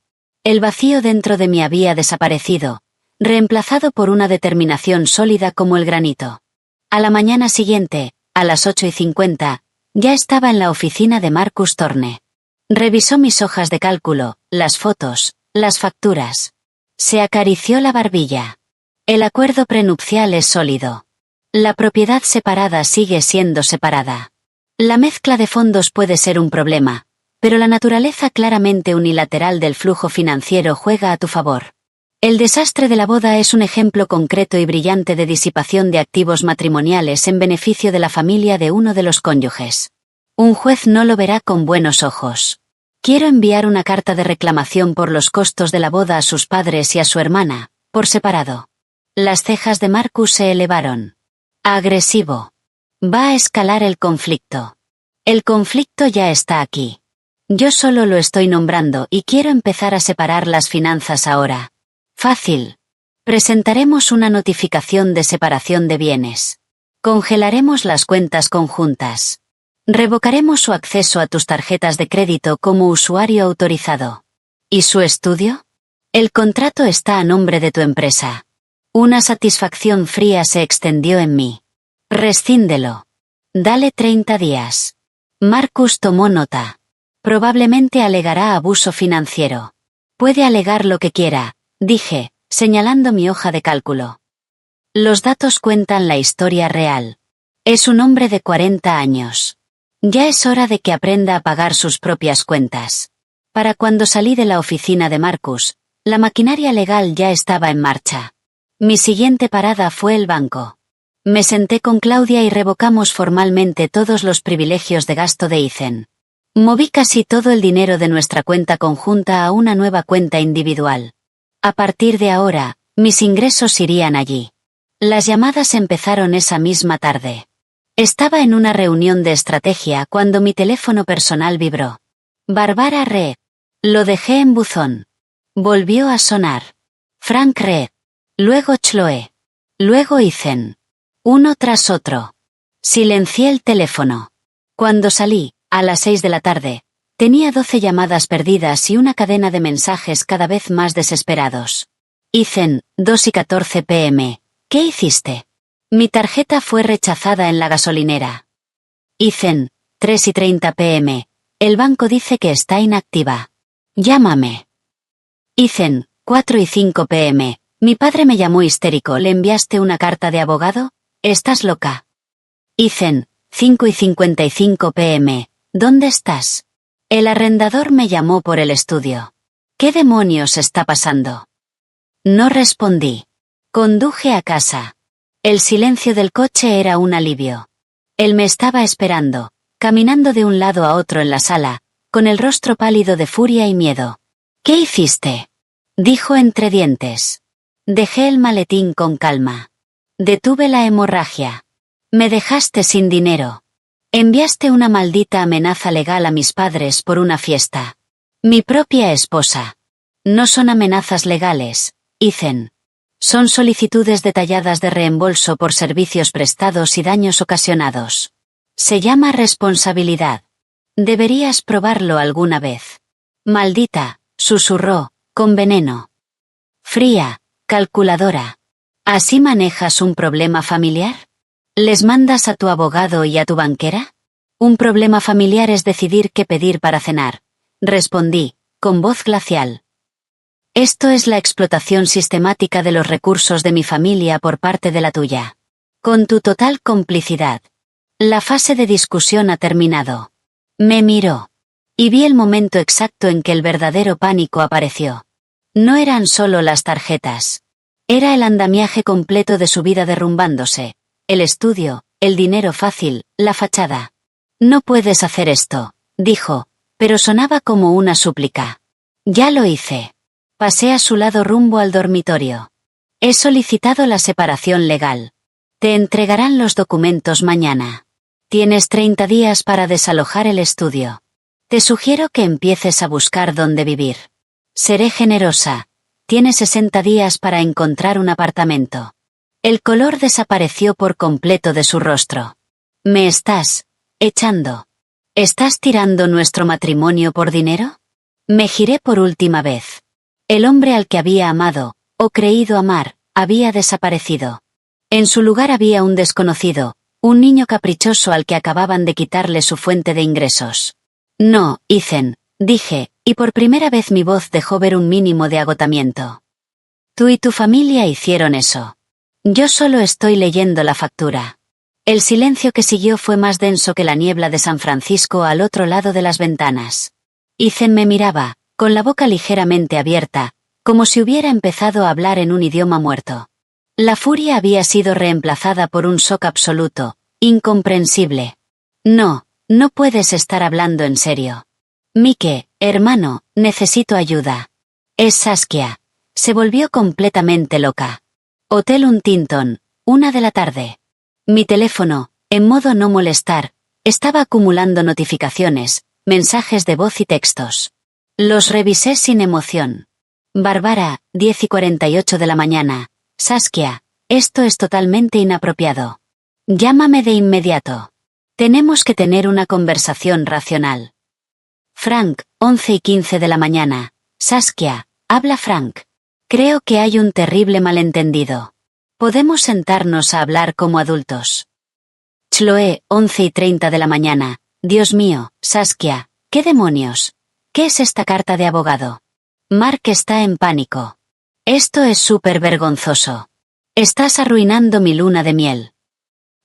El vacío dentro de mí había desaparecido, reemplazado por una determinación sólida como el granito. A la mañana siguiente, a las 8:50, ya estaba en la oficina de Marcus Thorne. Revisó mis hojas de cálculo, las fotos, las facturas. Se acarició la barbilla. El acuerdo prenupcial es sólido. La propiedad separada sigue siendo separada. La mezcla de fondos puede ser un problema, pero la naturaleza claramente unilateral del flujo financiero juega a tu favor. El desastre de la boda es un ejemplo concreto y brillante de disipación de activos matrimoniales en beneficio de la familia de uno de los cónyuges. Un juez no lo verá con buenos ojos. Quiero enviar una carta de reclamación por los costos de la boda a sus padres y a su hermana, por separado. Las cejas de Marcus se elevaron. Agresivo. Va a escalar el conflicto. El conflicto ya está aquí. Yo solo lo estoy nombrando y quiero empezar a separar las finanzas ahora. Fácil. Presentaremos una notificación de separación de bienes. Congelaremos las cuentas conjuntas. Revocaremos su acceso a tus tarjetas de crédito como usuario autorizado. ¿Y su estudio? El contrato está a nombre de tu empresa. Una satisfacción fría se extendió en mí. Rescíndelo. Dale 30 días. Marcus tomó nota. Probablemente alegará abuso financiero. Puede alegar lo que quiera, dije, señalando mi hoja de cálculo. Los datos cuentan la historia real. Es un hombre de 40 años. Ya es hora de que aprenda a pagar sus propias cuentas. Para cuando salí de la oficina de Marcus, la maquinaria legal ya estaba en marcha. Mi siguiente parada fue el banco. Me senté con Claudia y revocamos formalmente todos los privilegios de gasto de Ethan. Moví casi todo el dinero de nuestra cuenta conjunta a una nueva cuenta individual. A partir de ahora, mis ingresos irían allí. Las llamadas empezaron esa misma tarde. Estaba en una reunión de estrategia cuando mi teléfono personal vibró. Barbara Reed. Lo dejé en buzón. Volvió a sonar. Frank Reed. Luego Chloe. Luego Ethan. Uno tras otro. Silencié el teléfono. Cuando salí, a las 6 de la tarde, tenía 12 llamadas perdidas y una cadena de mensajes cada vez más desesperados. Ethan, 2:14 p.m. ¿Qué hiciste? Mi tarjeta fue rechazada en la gasolinera. Ethan, 3:30 p.m. El banco dice que está inactiva. Llámame. Ethan, 4:05 p.m. Mi padre me llamó histérico. ¿Le enviaste una carta de abogado? Estás loca. Ethan, 5:55 p.m. ¿Dónde estás? El arrendador me llamó por el estudio. ¿Qué demonios está pasando? No respondí. Conduje a casa. El silencio del coche era un alivio. Él me estaba esperando, caminando de un lado a otro en la sala, con el rostro pálido de furia y miedo. ¿Qué hiciste? Dijo entre dientes. Dejé el maletín con calma. Detuve la hemorragia. Me dejaste sin dinero. Enviaste una maldita amenaza legal a mis padres por una fiesta. Mi propia esposa. No son amenazas legales, Ethan. Son solicitudes detalladas de reembolso por servicios prestados y daños ocasionados. Se llama responsabilidad. Deberías probarlo alguna vez. Maldita, susurró, con veneno. Fría, calculadora. ¿Así manejas un problema familiar? ¿Les mandas a tu abogado y a tu banquera? Un problema familiar es decidir qué pedir para cenar, respondí, con voz glacial. Esto es la explotación sistemática de los recursos de mi familia por parte de la tuya. Con tu total complicidad. La fase de discusión ha terminado. Me miró. Y vi el momento exacto en que el verdadero pánico apareció. No eran solo las tarjetas. Era el andamiaje completo de su vida derrumbándose. El estudio, el dinero fácil, la fachada. No puedes hacer esto, dijo, pero sonaba como una súplica. Ya lo hice. Pasé a su lado rumbo al dormitorio. He solicitado la separación legal. Te entregarán los documentos mañana. Tienes 30 días para desalojar el estudio. Te sugiero que empieces a buscar dónde vivir. Seré generosa. Tienes 60 días para encontrar un apartamento. El color desapareció por completo de su rostro. ¿Me estás echando? ¿Estás tirando nuestro matrimonio por dinero? Me giré por última vez. El hombre al que había amado, o creído amar, había desaparecido. En su lugar había un desconocido, un niño caprichoso al que acababan de quitarle su fuente de ingresos. No, Ethan, dije, y por primera vez mi voz dejó ver un mínimo de agotamiento. Tú y tu familia hicieron eso. Yo solo estoy leyendo la factura. El silencio que siguió fue más denso que la niebla de San Francisco al otro lado de las ventanas. Ethan me miraba, con la boca ligeramente abierta, como si hubiera empezado a hablar en un idioma muerto. La furia había sido reemplazada por un shock absoluto, incomprensible. No, no puedes estar hablando en serio. Mike, hermano, necesito ayuda. Es Saskia. Se volvió completamente loca. Hotel Huntington, 1 de la tarde. Mi teléfono, en modo no molestar, estaba acumulando notificaciones, mensajes de voz y textos. Los revisé sin emoción. Bárbara, 10:48 de la mañana. Saskia, esto es totalmente inapropiado. Llámame de inmediato. Tenemos que tener una conversación racional. Frank, 11:15 de la mañana. Saskia, habla Frank. Creo que hay un terrible malentendido. Podemos sentarnos a hablar como adultos. Chloe, 11:30 de la mañana. Dios mío, Saskia, ¿qué demonios? ¿Qué es esta carta de abogado? Mark está en pánico. Esto es súper vergonzoso. Estás arruinando mi luna de miel.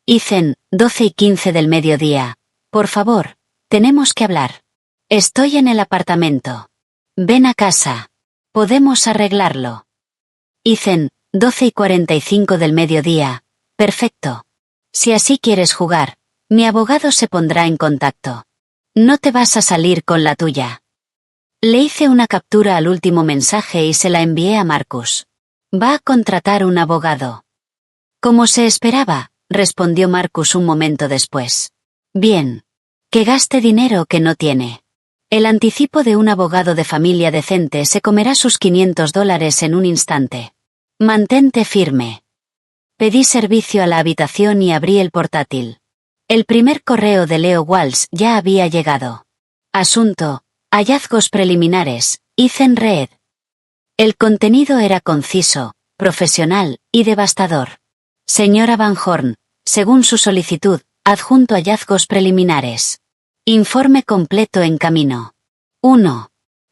Ethan, 12:15 del mediodía. Por favor, tenemos que hablar. Estoy en el apartamento. Ven a casa. Podemos arreglarlo. Ethan, 12:45 del mediodía. Perfecto. Si así quieres jugar, mi abogado se pondrá en contacto. No te vas a salir con la tuya. Le hice una captura al último mensaje y se la envié a Marcus. Va a contratar un abogado. Como se esperaba, respondió Marcus un momento después. Bien. Que gaste dinero que no tiene. El anticipo de un abogado de familia decente se comerá sus $500 en un instante. Mantente firme. Pedí servicio a la habitación y abrí el portátil. El primer correo de Leo Walsh ya había llegado. Asunto: hallazgos preliminares, Ethan Reed. El contenido era conciso, profesional y devastador. Señora Van Horn, según su solicitud, adjunto hallazgos preliminares. Informe completo en camino. 1.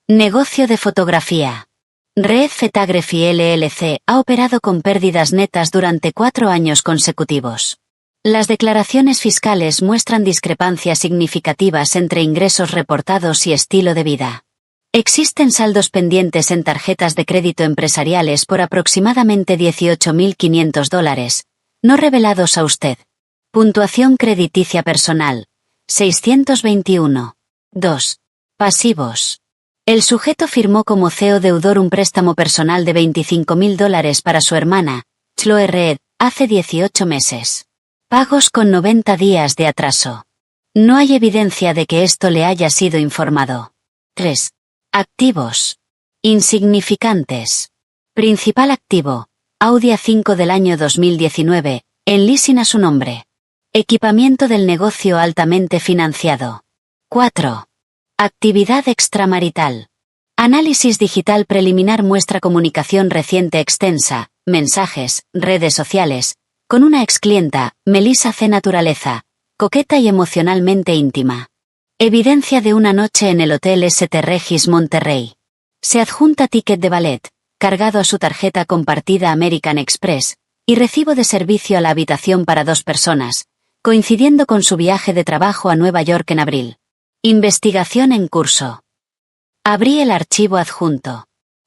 Negocio de fotografía. Reed Photography LLC ha operado con pérdidas netas durante 4 años consecutivos. Las declaraciones fiscales muestran discrepancias significativas entre ingresos reportados y estilo de vida. Existen saldos pendientes en tarjetas de crédito empresariales por aproximadamente $18.500, no revelados a usted. Puntuación crediticia personal: 621. 2. Pasivos. El sujeto firmó como CEO deudor un préstamo personal de $25.000 para su hermana, Chloe Reed, Hace 18 meses. Pagos con 90 días de atraso. No hay evidencia de que esto le haya sido informado. 3. Activos. Insignificantes. Principal activo. Audi A5 del año 2019, en leasing a su nombre. Equipamiento del negocio altamente financiado. 4. Actividad extramarital. Análisis digital preliminar muestra comunicación reciente extensa, mensajes, redes sociales, con una exclienta, Melissa C. Naturaleza, coqueta y emocionalmente íntima. Evidencia de una noche en el Hotel St. Regis Monterrey. Se adjunta ticket de ballet, cargado a su tarjeta compartida American Express, y recibo de servicio a la habitación para 2 personas, coincidiendo con su viaje de trabajo a Nueva York en abril. Investigación en curso. Abrí el archivo adjunto.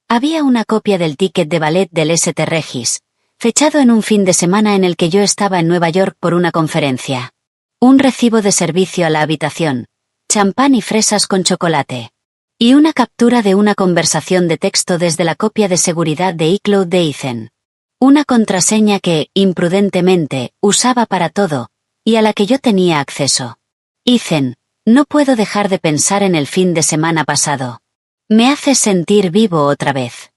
Había una copia del ticket de ballet del St. Regis, fechado en un fin de semana en el que yo estaba en Nueva York por una conferencia. Un recibo de servicio a la habitación, champán y fresas con chocolate. Y una captura de una conversación de texto desde la copia de seguridad de iCloud de Ethan. Una contraseña que, imprudentemente, usaba para todo, y a la que yo tenía acceso. Ethan, no puedo dejar de pensar en el fin de semana pasado. Me hace sentir vivo otra vez.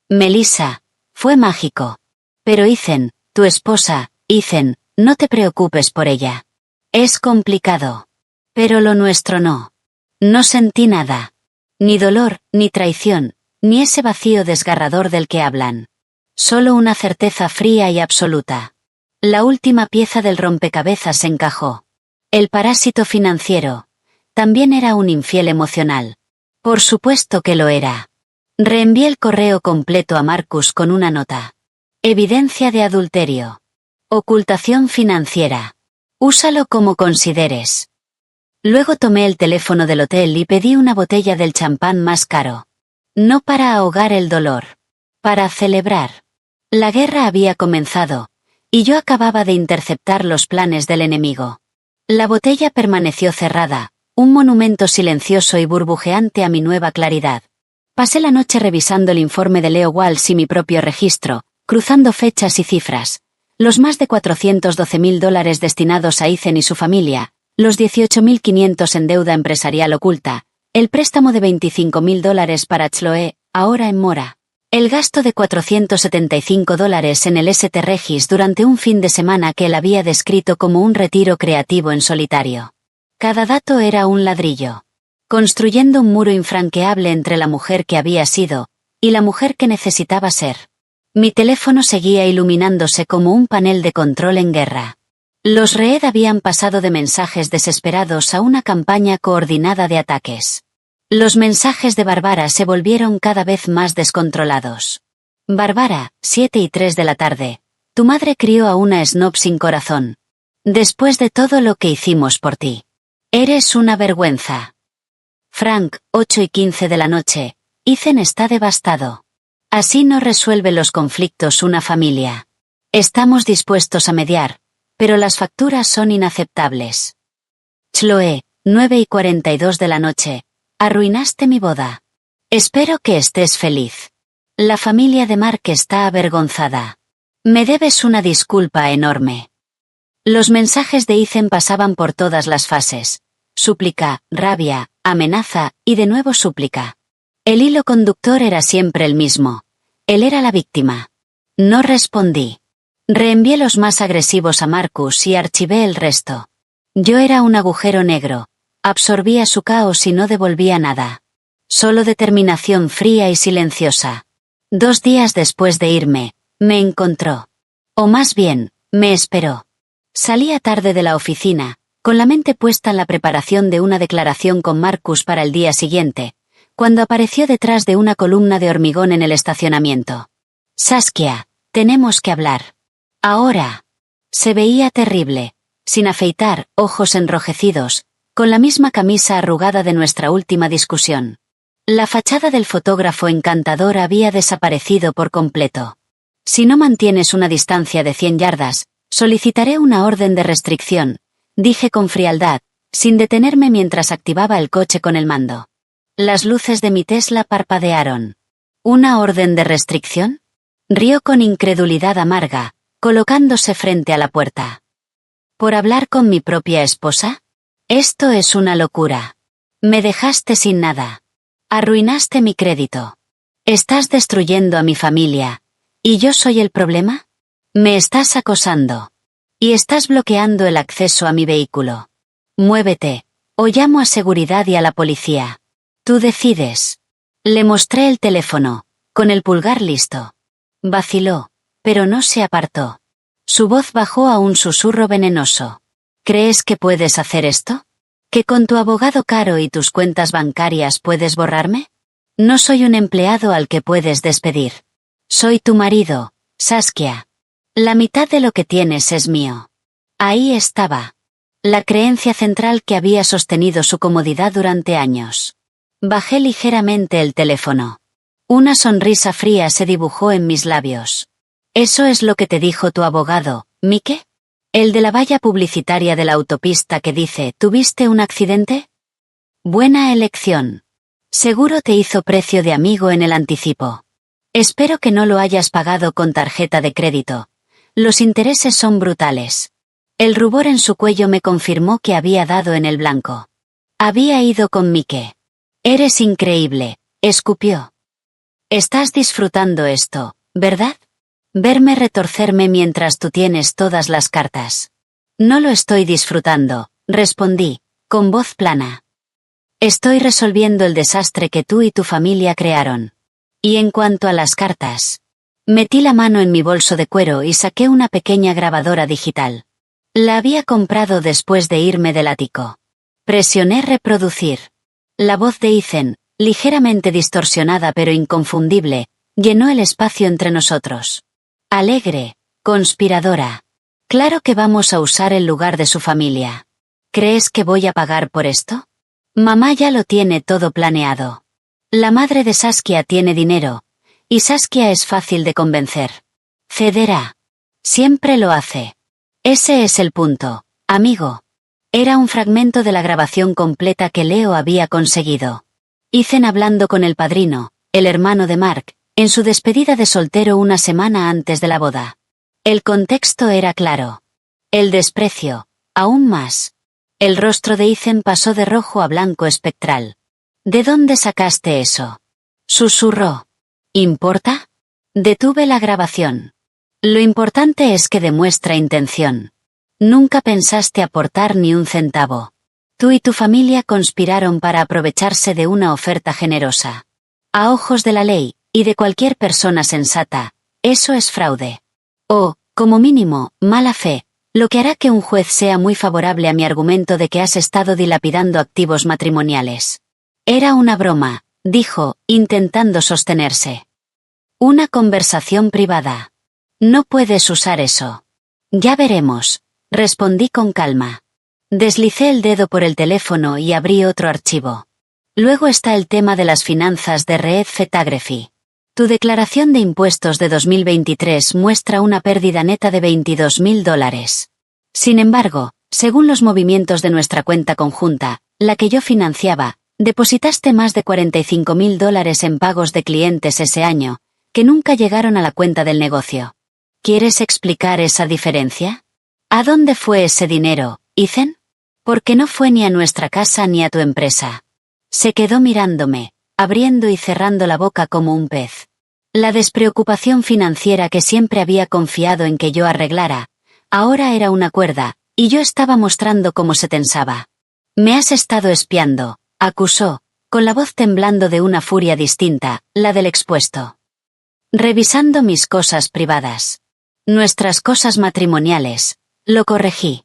Melissa, fue mágico. Pero Ethan, tu esposa, Ethan, no te preocupes por ella. Es complicado. Pero lo nuestro no. No sentí nada. Ni dolor, ni traición, ni ese vacío desgarrador del que hablan. Solo una certeza fría y absoluta. La última pieza del rompecabezas encajó. El parásito financiero. También era un infiel emocional. Por supuesto que lo era. Reenvié el correo completo a Marcus con una nota. Evidencia de adulterio. Ocultación financiera. Úsalo como consideres. Luego tomé el teléfono del hotel y pedí una botella del champán más caro. No para ahogar el dolor. Para celebrar. La guerra había comenzado, y yo acababa de interceptar los planes del enemigo. La botella permaneció cerrada, un monumento silencioso y burbujeante a mi nueva claridad. Pasé la noche revisando el informe de Leo Walsh y mi propio registro, cruzando fechas y cifras. Los más de $412.000 destinados a Ethan y su familia, los 18.500 en deuda empresarial oculta, el préstamo de $25.000 para Chloe, ahora en mora, el gasto de $475 en el St. Regis durante un fin de semana que él había descrito como un retiro creativo en solitario. Cada dato era un ladrillo, construyendo un muro infranqueable entre la mujer que había sido, y la mujer que necesitaba ser. Mi teléfono seguía iluminándose como un panel de control en guerra. Los Reed habían pasado de mensajes desesperados a una campaña coordinada de ataques. Los mensajes de Barbara se volvieron cada vez más descontrolados. Barbara, 7:03 de la tarde. Tu madre crió a una snob sin corazón. Después de todo lo que hicimos por ti. Eres una vergüenza. Frank, 8:15 de la noche. Ethan está devastado. Así no resuelve los conflictos una familia. Estamos dispuestos a mediar, pero las facturas son inaceptables. Chloe, 9:42 de la noche. Arruinaste mi boda. Espero que estés feliz. La familia de Mark está avergonzada. Me debes una disculpa enorme. Los mensajes de Ethan pasaban por todas las fases. Súplica, rabia, amenaza, y de nuevo súplica. El hilo conductor era siempre el mismo. Él era la víctima. No respondí. Reenvié los más agresivos a Marcus y archivé el resto. Yo era un agujero negro. Absorbía su caos y no devolvía nada. Solo determinación fría y silenciosa. 2 días después de irme, me encontró. O más bien, me esperó. Salía tarde de la oficina, con la mente puesta en la preparación de una declaración con Marcus para el día siguiente, cuando apareció detrás de una columna de hormigón en el estacionamiento. Saskia, tenemos que hablar. Ahora. Se veía terrible, sin afeitar, ojos enrojecidos, con la misma camisa arrugada de nuestra última discusión. La fachada del fotógrafo encantador había desaparecido por completo. Si no mantienes una distancia de 100 yardas, solicitaré una orden de restricción, dije con frialdad, sin detenerme mientras activaba el coche con el mando. Las luces de mi Tesla parpadearon. ¿Una orden de restricción? Rió con incredulidad amarga, colocándose frente a la puerta. ¿Por hablar con mi propia esposa? Esto es una locura. Me dejaste sin nada. Arruinaste mi crédito. Estás destruyendo a mi familia. ¿Y yo soy el problema? Me estás acosando. Y estás bloqueando el acceso a mi vehículo. Muévete, o llamo a seguridad y a la policía. Tú decides. Le mostré el teléfono, con el pulgar listo. Vaciló, pero no se apartó. Su voz bajó a un susurro venenoso. ¿Crees que puedes hacer esto? ¿Que con tu abogado caro y tus cuentas bancarias puedes borrarme? No soy un empleado al que puedes despedir. Soy tu marido, Saskia. La mitad de lo que tienes es mío. Ahí estaba. La creencia central que había sostenido su comodidad durante años. Bajé ligeramente el teléfono. Una sonrisa fría se dibujó en mis labios. ¿Eso es lo que te dijo tu abogado, Mike? ¿El de la valla publicitaria de la autopista que dice, ¿tuviste un accidente? Buena elección. Seguro te hizo precio de amigo en el anticipo. Espero que no lo hayas pagado con tarjeta de crédito. Los intereses son brutales. El rubor en su cuello me confirmó que había dado en el blanco. Había ido con Mike. Eres increíble, escupió. Estás disfrutando esto, ¿verdad? Verme retorcerme mientras tú tienes todas las cartas. No lo estoy disfrutando, respondí, con voz plana. Estoy resolviendo el desastre que tú y tu familia crearon. Y en cuanto a las cartas, metí la mano en mi bolso de cuero y saqué una pequeña grabadora digital. La había comprado después de irme del ático. Presioné reproducir. La voz de Ethan, ligeramente distorsionada pero inconfundible, llenó el espacio entre nosotros. Alegre, conspiradora. Claro que vamos a usar el lugar de su familia. ¿Crees que voy a pagar por esto? Mamá ya lo tiene todo planeado. La madre de Saskia tiene dinero, y Saskia es fácil de convencer. Cederá. Siempre lo hace. Ese es el punto, amigo. Era un fragmento de la grabación completa que Leo había conseguido. Ethan hablando con el padrino, el hermano de Mark, en su despedida de soltero una semana antes de la boda. El contexto era claro. El desprecio, aún más. El rostro de Ethan pasó de rojo a blanco espectral. ¿De dónde sacaste eso? Susurró. ¿Importa? Detuve la grabación. Lo importante es que demuestra intención. Nunca pensaste aportar ni un centavo. Tú y tu familia conspiraron para aprovecharse de una oferta generosa. A ojos de la ley, y de cualquier persona sensata, eso es fraude. O, como mínimo, mala fe, lo que hará que un juez sea muy favorable a mi argumento de que has estado dilapidando activos matrimoniales. Era una broma, dijo, intentando sostenerse. Una conversación privada. No puedes usar eso. Ya veremos, respondí con calma. Deslicé el dedo por el teléfono y abrí otro archivo. Luego está el tema de las finanzas de Red Photography. Tu declaración de impuestos de 2023 muestra una pérdida neta de $22.000. Sin embargo, según los movimientos de nuestra cuenta conjunta, la que yo financiaba, depositaste más de $45.000 en pagos de clientes ese año, que nunca llegaron a la cuenta del negocio. ¿Quieres explicar esa diferencia? ¿A dónde fue ese dinero, Ethan? Porque no fue ni a nuestra casa ni a tu empresa. Se quedó mirándome, abriendo y cerrando la boca como un pez. La despreocupación financiera que siempre había confiado en que yo arreglara, ahora era una cuerda, y yo estaba mostrando cómo se tensaba. Me has estado espiando, acusó, con la voz temblando de una furia distinta, la del expuesto. Revisando mis cosas privadas. Nuestras cosas matrimoniales, lo corregí.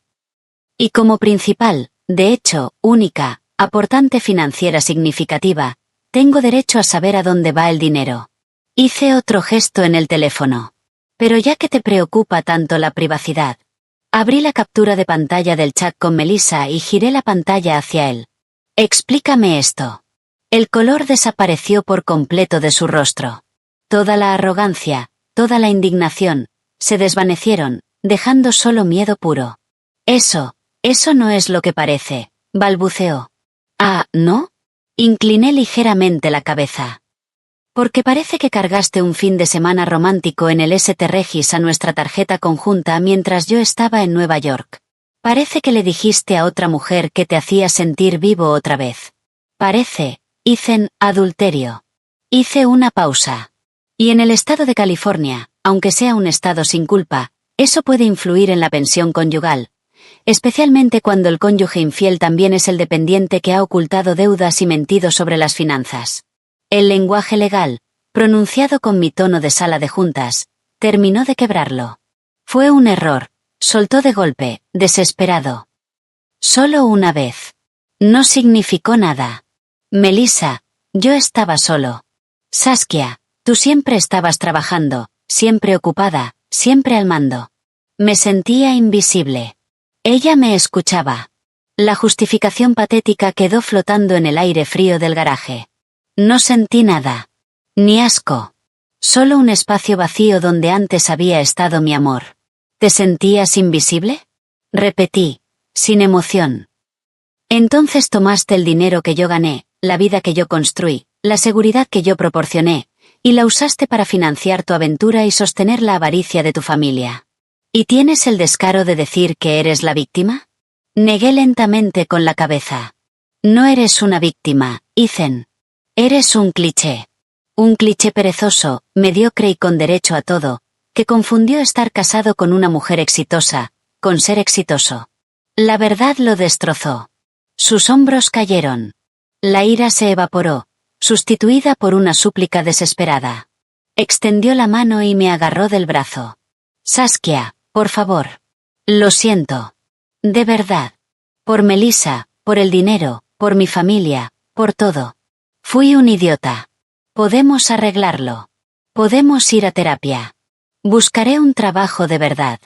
Y como principal, de hecho, única, aportante financiera significativa, tengo derecho a saber a dónde va el dinero. Hice otro gesto en el teléfono. Pero ya que te preocupa tanto la privacidad. Abrí la captura de pantalla del chat con Melissa y giré la pantalla hacia él. Explícame esto. El color desapareció por completo de su rostro. Toda la arrogancia, toda la indignación, se desvanecieron, dejando solo miedo puro. Eso no es lo que parece, balbuceó. Ah, ¿no? Incliné ligeramente la cabeza. Porque parece que cargaste un fin de semana romántico en el St. Regis a nuestra tarjeta conjunta mientras yo estaba en Nueva York. Parece que le dijiste a otra mujer que te hacía sentir vivo otra vez. Parece, Ethan, adulterio. Hice una pausa. Y en el estado de California, aunque sea un estado sin culpa, eso puede influir en la pensión conyugal, especialmente cuando el cónyuge infiel también es el dependiente que ha ocultado deudas y mentido sobre las finanzas. El lenguaje legal, pronunciado con mi tono de sala de juntas, terminó de quebrarlo. Fue un error, soltó de golpe, desesperado. Solo una vez. No significó nada. Melissa, yo estaba solo. Saskia, tú siempre estabas trabajando, siempre ocupada, siempre al mando. Me sentía invisible. Ella me escuchaba. La justificación patética quedó flotando en el aire frío del garaje. No sentí nada. Ni asco. Solo un espacio vacío donde antes había estado mi amor. ¿Te sentías invisible? Repetí, sin emoción. Entonces tomaste el dinero que yo gané, la vida que yo construí, la seguridad que yo proporcioné, y la usaste para financiar tu aventura y sostener la avaricia de tu familia. ¿Y tienes el descaro de decir que eres la víctima? Negué lentamente con la cabeza. No eres una víctima, Ethan. Eres un cliché. Un cliché perezoso, mediocre y con derecho a todo, que confundió estar casado con una mujer exitosa, con ser exitoso. La verdad lo destrozó. Sus hombros cayeron. La ira se evaporó, sustituida por una súplica desesperada. Extendió la mano y me agarró del brazo. Saskia, por favor. Lo siento. De verdad. Por Melissa, por el dinero, por mi familia, por todo. Fui un idiota. Podemos arreglarlo. Podemos ir a terapia. Buscaré un trabajo de verdad.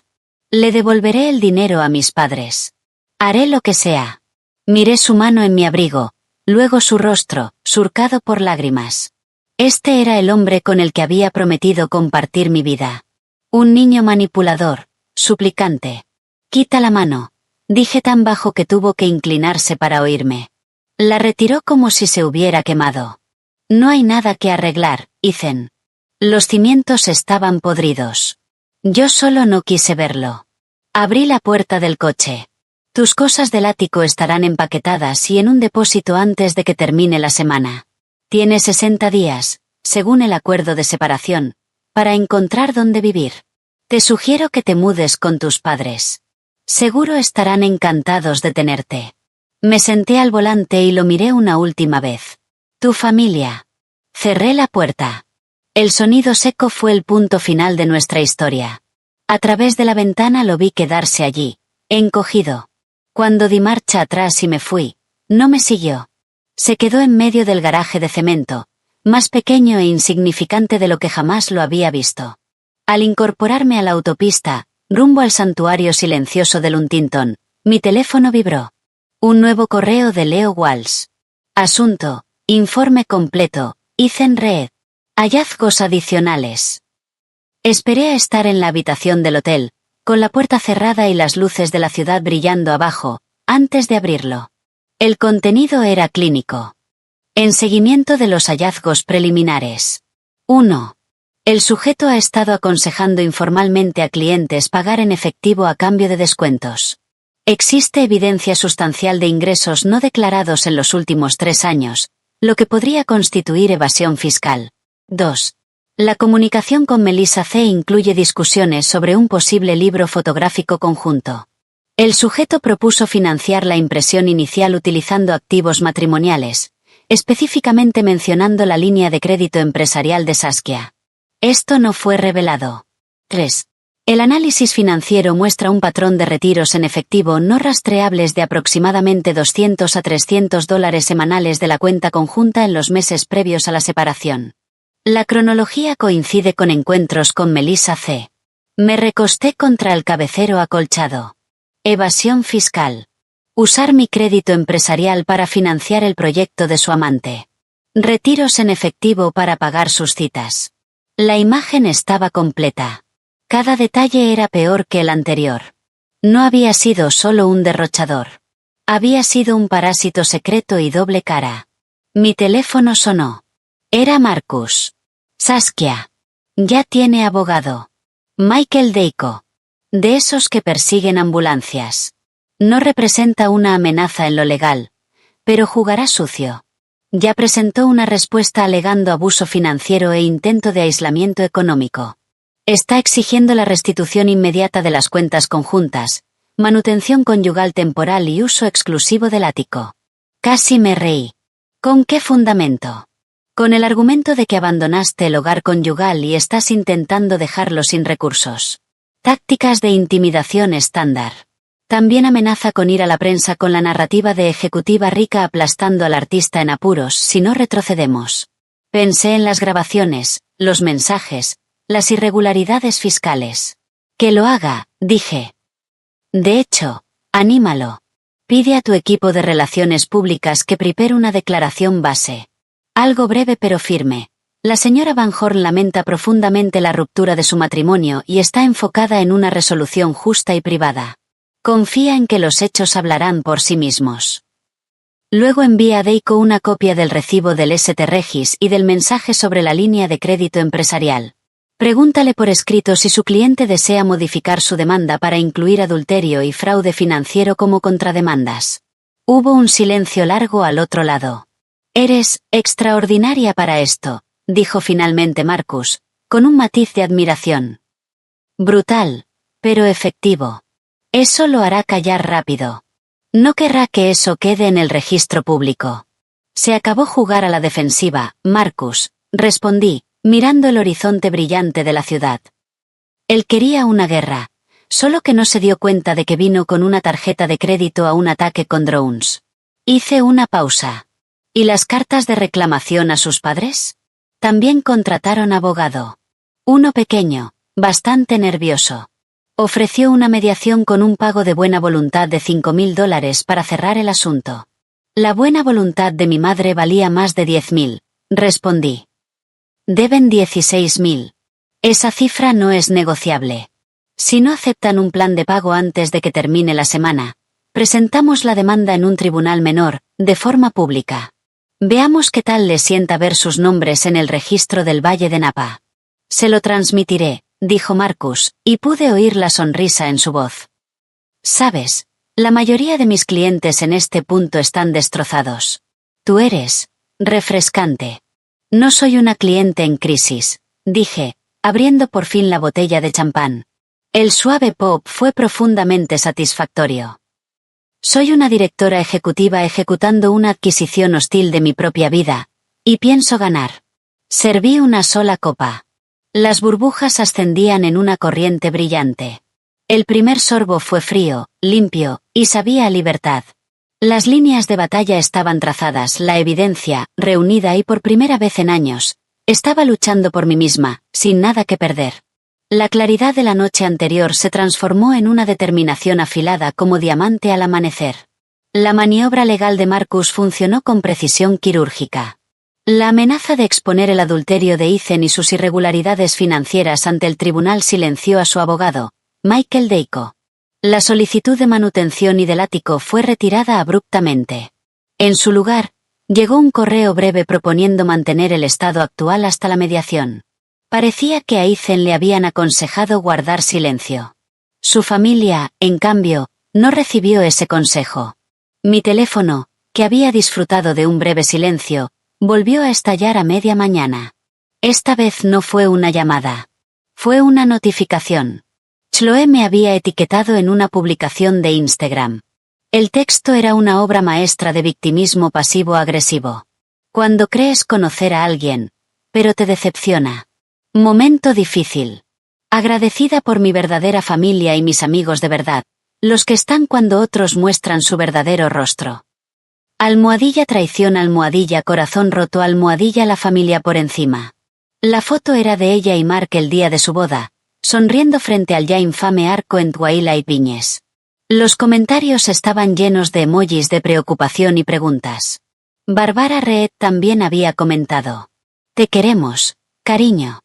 Le devolveré el dinero a mis padres. Haré lo que sea. Miré su mano en mi abrigo, luego su rostro, surcado por lágrimas. Este era el hombre con el que había prometido compartir mi vida. Un niño manipulador, suplicante. Quita la mano, dije tan bajo que tuvo que inclinarse para oírme. La retiró como si se hubiera quemado. No hay nada que arreglar, Ethan. Los cimientos estaban podridos. Yo solo no quise verlo. Abrí la puerta del coche. Tus cosas del ático estarán empaquetadas y en un depósito antes de que termine la semana. Tienes 60 días, según el acuerdo de separación, para encontrar dónde vivir. Te sugiero que te mudes con tus padres. Seguro estarán encantados de tenerte. Me senté al volante y lo miré una última vez. Tu familia. Cerré la puerta. El sonido seco fue el punto final de nuestra historia. A través de la ventana lo vi quedarse allí, encogido. Cuando di marcha atrás y me fui, no me siguió. Se quedó en medio del garaje de cemento, más pequeño e insignificante de lo que jamás lo había visto. Al incorporarme a la autopista, rumbo al santuario silencioso de Huntington, mi teléfono vibró. Un nuevo correo de Leo Walsh. Asunto, informe completo, Ethan Reed. Hallazgos adicionales. Esperé a estar en la habitación del hotel, con la puerta cerrada y las luces de la ciudad brillando abajo, antes de abrirlo. El contenido era clínico. En seguimiento de los hallazgos preliminares. 1. El sujeto ha estado aconsejando informalmente a clientes pagar en efectivo a cambio de descuentos. Existe evidencia sustancial de ingresos no declarados en los últimos 3 años, lo que podría constituir evasión fiscal. 2. La comunicación con Melissa C. incluye discusiones sobre un posible libro fotográfico conjunto. El sujeto propuso financiar la impresión inicial utilizando activos matrimoniales, específicamente mencionando la línea de crédito empresarial de Saskia. Esto no fue revelado. 3. El análisis financiero muestra un patrón de retiros en efectivo no rastreables de aproximadamente $200 a $300 semanales de la cuenta conjunta en los meses previos a la separación. La cronología coincide con encuentros con Melissa C. Me recosté contra el cabecero acolchado. Evasión fiscal. Usar mi crédito empresarial para financiar el proyecto de su amante. Retiros en efectivo para pagar sus citas. La imagen estaba completa. Cada detalle era peor que el anterior. No había sido solo un derrochador. Había sido un parásito secreto y doble cara. Mi teléfono sonó. Era Marcus. Saskia. Ya tiene abogado. Michael Deiko. De esos que persiguen ambulancias. No representa una amenaza en lo legal, pero jugará sucio. Ya presentó una respuesta alegando abuso financiero e intento de aislamiento económico. Está exigiendo la restitución inmediata de las cuentas conjuntas, manutención conyugal temporal y uso exclusivo del ático. Casi me reí. ¿Con qué fundamento? Con el argumento de que abandonaste el hogar conyugal y estás intentando dejarlo sin recursos. Tácticas de intimidación estándar. También amenaza con ir a la prensa con la narrativa de ejecutiva rica aplastando al artista en apuros si no retrocedemos. Pensé en las grabaciones, los mensajes, las irregularidades fiscales. Que lo haga, dije. De hecho, anímalo. Pide a tu equipo de relaciones públicas que prepare una declaración base. Algo breve pero firme. La señora Van Horn lamenta profundamente la ruptura de su matrimonio y está enfocada en una resolución justa y privada. Confía en que los hechos hablarán por sí mismos. Luego envía a Deiko una copia del recibo del St. Regis y del mensaje sobre la línea de crédito empresarial. Pregúntale por escrito si su cliente desea modificar su demanda para incluir adulterio y fraude financiero como contrademandas. Hubo un silencio largo al otro lado. Eres extraordinaria para esto, dijo finalmente Marcus, con un matiz de admiración. Brutal, pero efectivo. Eso lo hará callar rápido. No querrá que eso quede en el registro público. Se acabó jugar a la defensiva, Marcus, respondí, mirando el horizonte brillante de la ciudad. Él quería una guerra, solo que no se dio cuenta de que vino con una tarjeta de crédito a un ataque con drones. Hice una pausa. ¿Y las cartas de reclamación a sus padres? También contrataron abogado. Uno pequeño, bastante nervioso. Ofreció una mediación con un pago de buena voluntad de $5.000 para cerrar el asunto. La buena voluntad de mi madre valía más de 10.000, respondí. Deben 16.000. Esa cifra no es negociable. Si no aceptan un plan de pago antes de que termine la semana, presentamos la demanda en un tribunal menor, de forma pública. Veamos qué tal les sienta ver sus nombres en el registro del Valle de Napa. Se lo transmitiré, dijo Marcus, y pude oír la sonrisa en su voz. Sabes, la mayoría de mis clientes en este punto están destrozados. Tú eres refrescante. No soy una cliente en crisis, dije, abriendo por fin la botella de champán. El suave pop fue profundamente satisfactorio. Soy una directora ejecutiva ejecutando una adquisición hostil de mi propia vida, y pienso ganar. Serví una sola copa. Las burbujas ascendían en una corriente brillante. El primer sorbo fue frío, limpio, y sabía a libertad. Las líneas de batalla estaban trazadas, la evidencia, reunida y por primera vez en años, estaba luchando por mí misma, sin nada que perder. La claridad de la noche anterior se transformó en una determinación afilada como diamante al amanecer. La maniobra legal de Marcus funcionó con precisión quirúrgica. La amenaza de exponer el adulterio de Ethan y sus irregularidades financieras ante el tribunal silenció a su abogado, Michael Deiko. La solicitud de manutención y del ático fue retirada abruptamente. En su lugar, llegó un correo breve proponiendo mantener el estado actual hasta la mediación. Parecía que a Ethan le habían aconsejado guardar silencio. Su familia, en cambio, no recibió ese consejo. Mi teléfono, que había disfrutado de un breve silencio, volvió a estallar a media mañana. Esta vez no fue una llamada. Fue una notificación. Chloe me había etiquetado en una publicación de Instagram. El texto era una obra maestra de victimismo pasivo-agresivo. Cuando crees conocer a alguien, pero te decepciona. Momento difícil. Agradecida por mi verdadera familia y mis amigos de verdad, los que están cuando otros muestran su verdadero rostro. Almohadilla traición, almohadilla corazón roto, almohadilla la familia por encima. La foto era de ella y Mark el día de su boda, sonriendo frente al ya infame arco en Twilight Viñes. Los comentarios estaban llenos de emojis de preocupación y preguntas. Barbara Reed también había comentado. Te queremos, cariño.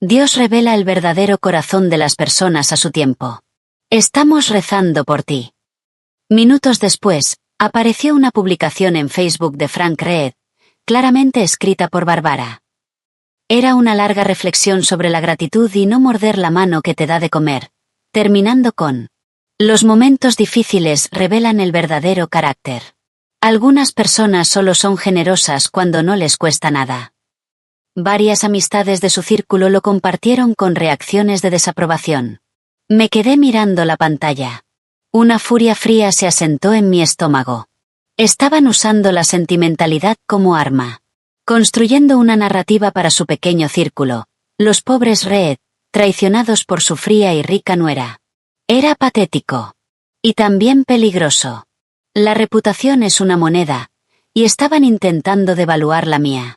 Dios revela el verdadero corazón de las personas a su tiempo. Estamos rezando por ti. Minutos después, apareció una publicación en Facebook de Frank Reed, claramente escrita por Barbara. Era una larga reflexión sobre la gratitud y no morder la mano que te da de comer, terminando con: los momentos difíciles revelan el verdadero carácter. Algunas personas solo son generosas cuando no les cuesta nada. Varias amistades de su círculo lo compartieron con reacciones de desaprobación. Me quedé mirando la pantalla. Una furia fría se asentó en mi estómago. Estaban usando la sentimentalidad como arma. Construyendo una narrativa para su pequeño círculo. Los pobres Reed, traicionados por su fría y rica nuera. Era patético. Y también peligroso. La reputación es una moneda, y estaban intentando devaluar la mía.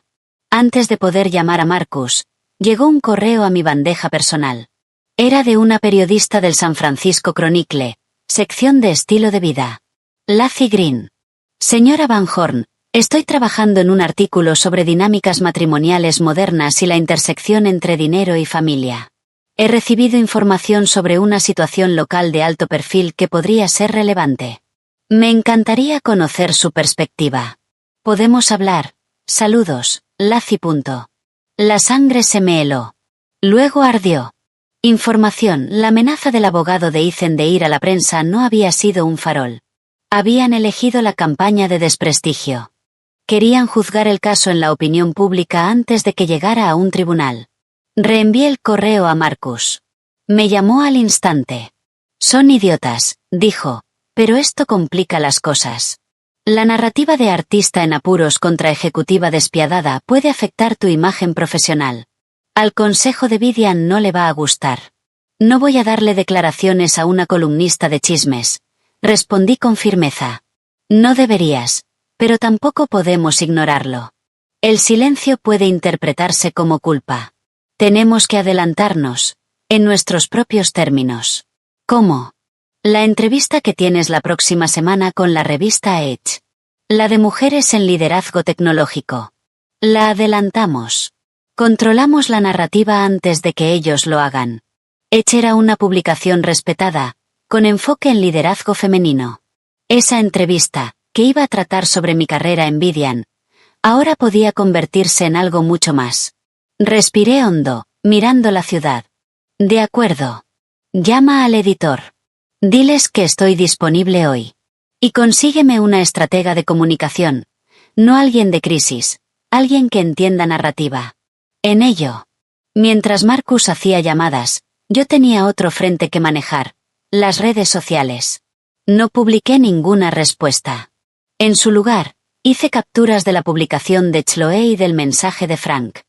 Antes de poder llamar a Marcus, llegó un correo a mi bandeja personal. Era de una periodista del San Francisco Chronicle, sección de estilo de vida. Lacey Green. Señora Van Horn, estoy trabajando en un artículo sobre dinámicas matrimoniales modernas y la intersección entre dinero y familia. He recibido información sobre una situación local de alto perfil que podría ser relevante. Me encantaría conocer su perspectiva. ¿Podemos hablar? Saludos, Lacey. La sangre se me heló. Luego ardió. Información: la amenaza del abogado de Ethan de ir a la prensa no había sido un farol. Habían elegido la campaña de desprestigio. Querían juzgar el caso en la opinión pública antes de que llegara a un tribunal. Reenvié el correo a Marcus. Me llamó al instante. Son idiotas, dijo, pero esto complica las cosas. La narrativa de artista en apuros contra ejecutiva despiadada puede afectar tu imagen profesional. Al consejo de Vivian no le va a gustar. No voy a darle declaraciones a una columnista de chismes, respondí con firmeza. No deberías, pero tampoco podemos ignorarlo. El silencio puede interpretarse como culpa. Tenemos que adelantarnos, en nuestros propios términos. ¿Cómo? La entrevista que tienes la próxima semana con la revista Edge. La de mujeres en liderazgo tecnológico. La adelantamos. Controlamos la narrativa antes de que ellos lo hagan. Edge era una publicación respetada, con enfoque en liderazgo femenino. Esa entrevista, que iba a tratar sobre mi carrera en Vivian, ahora podía convertirse en algo mucho más. Respiré hondo, mirando la ciudad. De acuerdo. Llama al editor. Diles que estoy disponible hoy. Y consígueme una estratega de comunicación, no alguien de crisis, alguien que entienda narrativa. En ello. Mientras Marcus hacía llamadas, yo tenía otro frente que manejar, las redes sociales. No publiqué ninguna respuesta. En su lugar, hice capturas de la publicación de Chloe y del mensaje de Frank.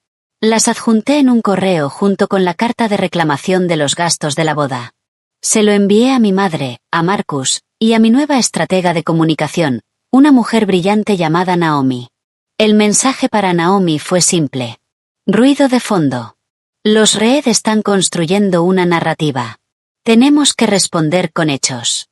Las adjunté en un correo junto con la carta de reclamación de los gastos de la boda. Se lo envié a mi madre, a Marcus, y a mi nueva estratega de comunicación, una mujer brillante llamada Naomi. El mensaje para Naomi fue simple. Ruido de fondo. Los Reed están construyendo una narrativa. Tenemos que responder con hechos.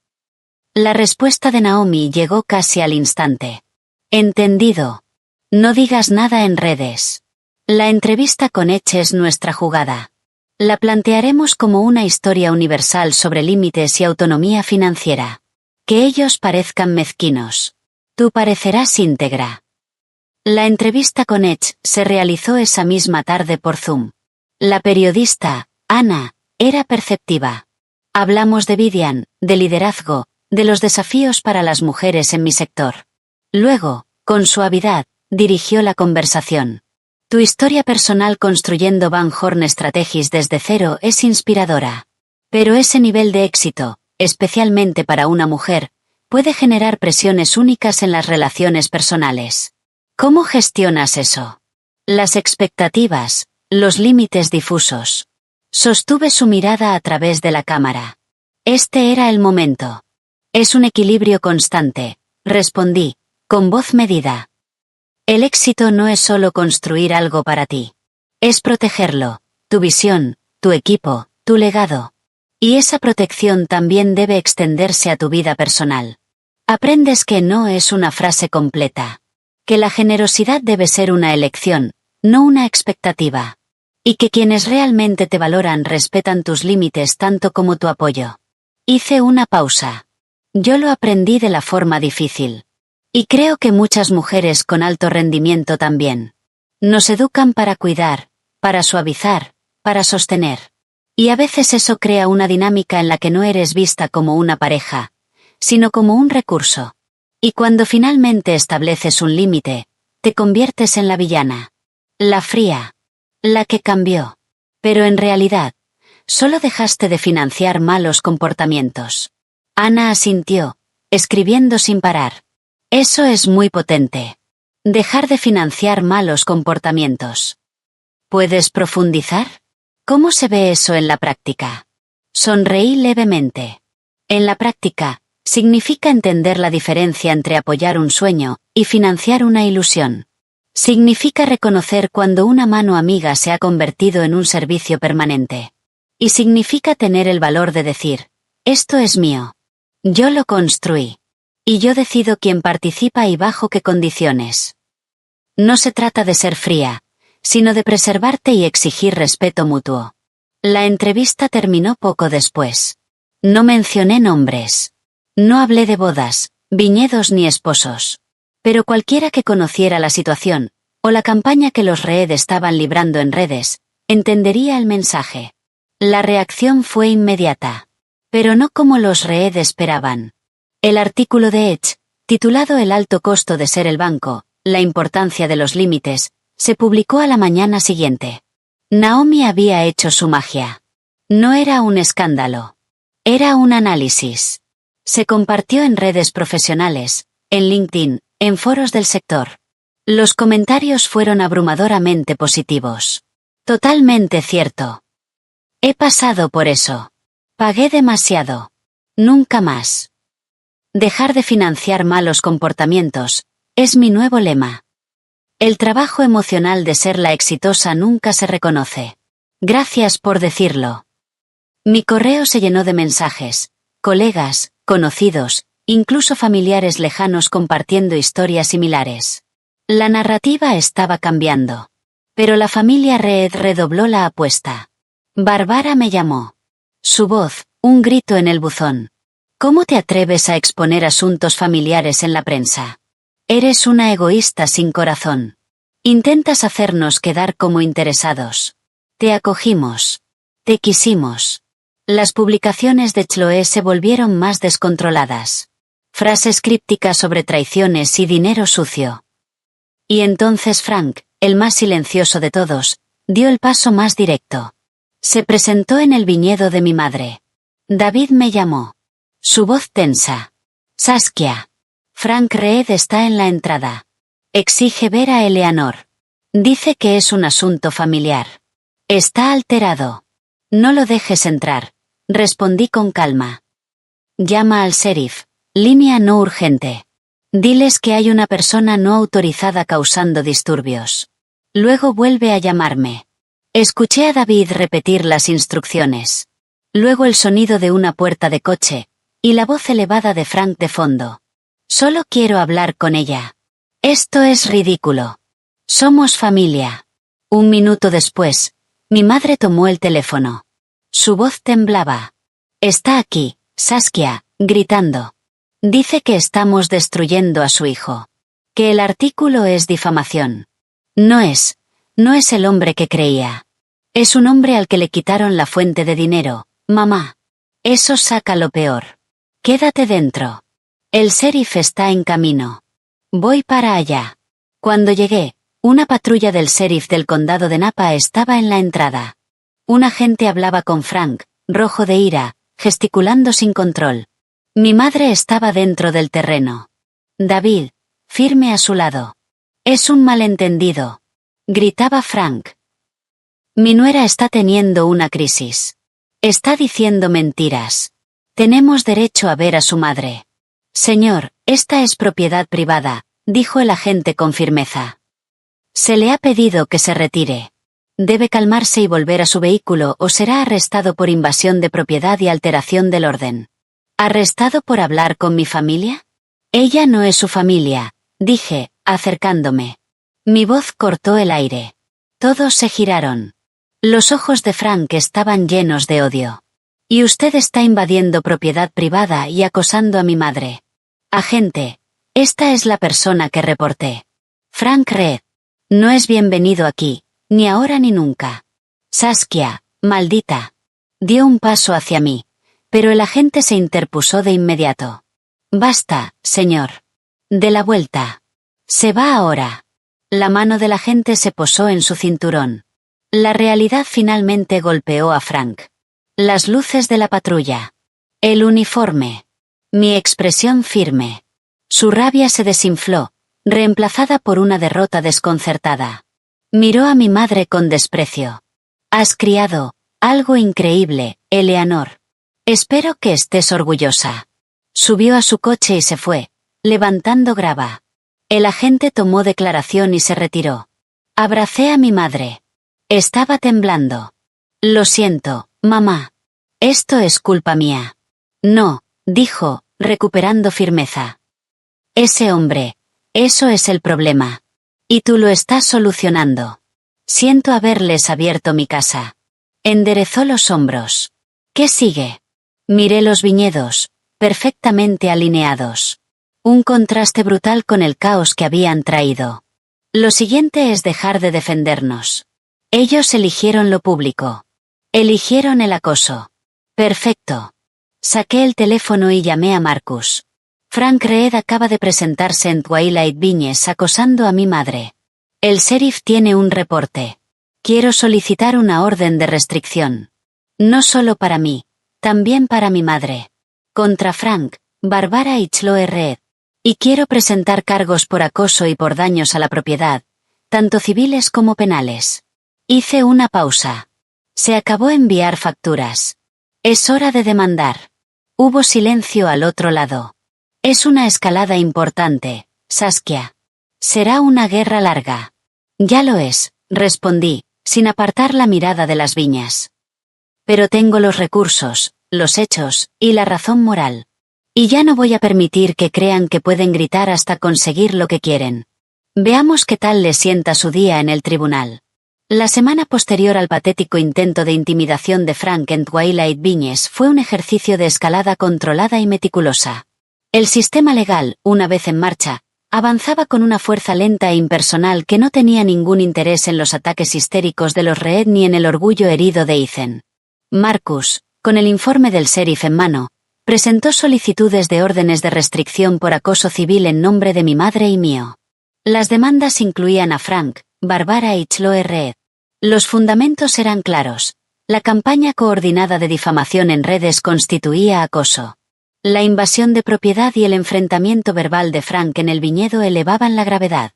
La respuesta de Naomi llegó casi al instante. Entendido. No digas nada en redes. La entrevista con Edge es nuestra jugada. La plantearemos como una historia universal sobre límites y autonomía financiera. Que ellos parezcan mezquinos. Tú parecerás íntegra. La entrevista con Edge se realizó esa misma tarde por Zoom. La periodista, Ana, era perceptiva. Hablamos de Vivian, de liderazgo, de los desafíos para las mujeres en mi sector. Luego, con suavidad, dirigió la conversación. Tu historia personal construyendo Van Horn Strategies desde cero es inspiradora. Pero ese nivel de éxito, especialmente para una mujer, puede generar presiones únicas en las relaciones personales. ¿Cómo gestionas eso? Las expectativas, los límites difusos. Sostuve su mirada a través de la cámara. Este era el momento. Es un equilibrio constante, respondí, con voz medida. El éxito no es solo construir algo para ti. Es protegerlo, tu visión, tu equipo, tu legado. Y esa protección también debe extenderse a tu vida personal. Aprendes que no es una frase completa. Que la generosidad debe ser una elección, no una expectativa. Y que quienes realmente te valoran respetan tus límites tanto como tu apoyo. Hice una pausa. Yo lo aprendí de la forma difícil. Y creo que muchas mujeres con alto rendimiento también. Nos educan para cuidar, para suavizar, para sostener. Y a veces eso crea una dinámica en la que no eres vista como una pareja, sino como un recurso. Y cuando finalmente estableces un límite, te conviertes en la villana. La fría. La que cambió. Pero en realidad, solo dejaste de financiar malos comportamientos. Ana asintió, escribiendo sin parar. Eso es muy potente. Dejar de financiar malos comportamientos. ¿Puedes profundizar? ¿Cómo se ve eso en la práctica? Sonreí levemente. En la práctica, significa entender la diferencia entre apoyar un sueño y financiar una ilusión. Significa reconocer cuando una mano amiga se ha convertido en un servicio permanente. Y significa tener el valor de decir, esto es mío. Yo lo construí. Y yo decido quién participa y bajo qué condiciones. No se trata de ser fría, sino de preservarte y exigir respeto mutuo. La entrevista terminó poco después. No mencioné nombres. No hablé de bodas, viñedos ni esposos. Pero cualquiera que conociera la situación, o la campaña que los Reed estaban librando en redes, entendería el mensaje. La reacción fue inmediata. Pero no como los Reed esperaban. El artículo de Edge, titulado El alto costo de ser el banco, la importancia de los límites, se publicó a la mañana siguiente. Naomi había hecho su magia. No era un escándalo. Era un análisis. Se compartió en redes profesionales, en LinkedIn, en foros del sector. Los comentarios fueron abrumadoramente positivos. Totalmente cierto. He pasado por eso. Pagué demasiado. Nunca más. Dejar de financiar malos comportamientos, es mi nuevo lema. El trabajo emocional de ser la exitosa nunca se reconoce. Gracias por decirlo. Mi correo se llenó de mensajes, colegas, conocidos, incluso familiares lejanos compartiendo historias similares. La narrativa estaba cambiando. Pero la familia Reed redobló la apuesta. Bárbara me llamó. Su voz, un grito en el buzón. ¿Cómo te atreves a exponer asuntos familiares en la prensa? Eres una egoísta sin corazón. Intentas hacernos quedar como interesados. Te acogimos. Te quisimos. Las publicaciones de Chloe se volvieron más descontroladas. Frases crípticas sobre traiciones y dinero sucio. Y entonces Frank, el más silencioso de todos, dio el paso más directo. Se presentó en el viñedo de mi madre. David me llamó. Su voz tensa. Saskia. Frank Reed está en la entrada. Exige ver a Eleanor. Dice que es un asunto familiar. Está alterado. No lo dejes entrar, respondí con calma. Llama al sheriff. Línea no urgente. Diles que hay una persona no autorizada causando disturbios. Luego vuelve a llamarme. Escuché a David repetir las instrucciones. Luego el sonido de una puerta de coche, y la voz elevada de Frank de fondo. Solo quiero hablar con ella. Esto es ridículo. Somos familia. Un minuto después, mi madre tomó el teléfono. Su voz temblaba. Está aquí, Saskia, gritando. Dice que estamos destruyendo a su hijo. Que el artículo es difamación. No es el hombre que creía. Es un hombre al que le quitaron la fuente de dinero, mamá. Eso saca lo peor. Quédate dentro. El sheriff está en camino. Voy para allá. Cuando llegué, una patrulla del sheriff del condado de Napa estaba en la entrada. Un agente hablaba con Frank, rojo de ira, gesticulando sin control. Mi madre estaba dentro del terreno. David, firme a su lado. Es un malentendido. Gritaba Frank. Mi nuera está teniendo una crisis. Está diciendo mentiras. Tenemos derecho a ver a su madre. Señor, esta es propiedad privada, dijo el agente con firmeza. Se le ha pedido que se retire. Debe calmarse y volver a su vehículo o será arrestado por invasión de propiedad y alteración del orden. ¿Arrestado por hablar con mi familia? Ella no es su familia, dije, acercándome. Mi voz cortó el aire. Todos se giraron. Los ojos de Frank estaban llenos de odio. Y usted está invadiendo propiedad privada y acosando a mi madre. Agente, esta es la persona que reporté. Frank Reed. No es bienvenido aquí, Ni ahora ni nunca. Saskia, maldita. Dio un paso hacia mí, pero el agente se interpuso de inmediato. Basta, señor. De la vuelta. Se va ahora. La mano del agente se posó en su cinturón. La realidad finalmente golpeó a Frank. Las luces de la patrulla. El uniforme. Mi expresión firme. Su rabia se desinfló, reemplazada por una derrota desconcertada. Miró a mi madre con desprecio. Has criado algo increíble, Eleanor. Espero que estés orgullosa. Subió a su coche y se fue, levantando grava. El agente tomó declaración y se retiró. Abracé a mi madre. Estaba temblando. Lo siento, mamá. Esto es culpa mía. No, dijo, recuperando firmeza. Ese hombre. Eso es el problema. Y tú lo estás solucionando. Siento haberles abierto mi casa. Enderezó los hombros. ¿Qué sigue? Miré los viñedos, perfectamente alineados. Un contraste brutal con el caos que habían traído. Lo siguiente es dejar de defendernos. Ellos eligieron lo público. Eligieron el acoso. Perfecto. Saqué el teléfono y llamé a Marcus. Frank Reed acaba de presentarse en Twilight Viñes acosando a mi madre. El sheriff tiene un reporte. Quiero solicitar una orden de restricción. No solo para mí, también para mi madre. Contra Frank, Barbara y Chloe Reed. Y quiero presentar cargos por acoso y por daños a la propiedad, tanto civiles como penales. Hice una pausa. Se acabó enviar facturas. Es hora de demandar. Hubo silencio al otro lado. Es una escalada importante, Saskia. Será una guerra larga. Ya lo es, respondí, sin apartar la mirada de las viñas. Pero tengo los recursos, los hechos, y la razón moral. Y ya no voy a permitir que crean que pueden gritar hasta conseguir lo que quieren. Veamos qué tal les sienta su día en el tribunal. La semana posterior al patético intento de intimidación de Frank en Twilight Viñes fue un ejercicio de escalada controlada y meticulosa. El sistema legal, una vez en marcha, avanzaba con una fuerza lenta e impersonal que no tenía ningún interés en los ataques histéricos de los Reed ni en el orgullo herido de Ethan. Marcus, con el informe del sheriff en mano, presentó solicitudes de órdenes de restricción por acoso civil en nombre de mi madre y mío. Las demandas incluían a Frank, Barbara y Chloe Reed. Los fundamentos eran claros. La campaña coordinada de difamación en redes constituía acoso. La invasión de propiedad y el enfrentamiento verbal de Frank en el viñedo elevaban la gravedad.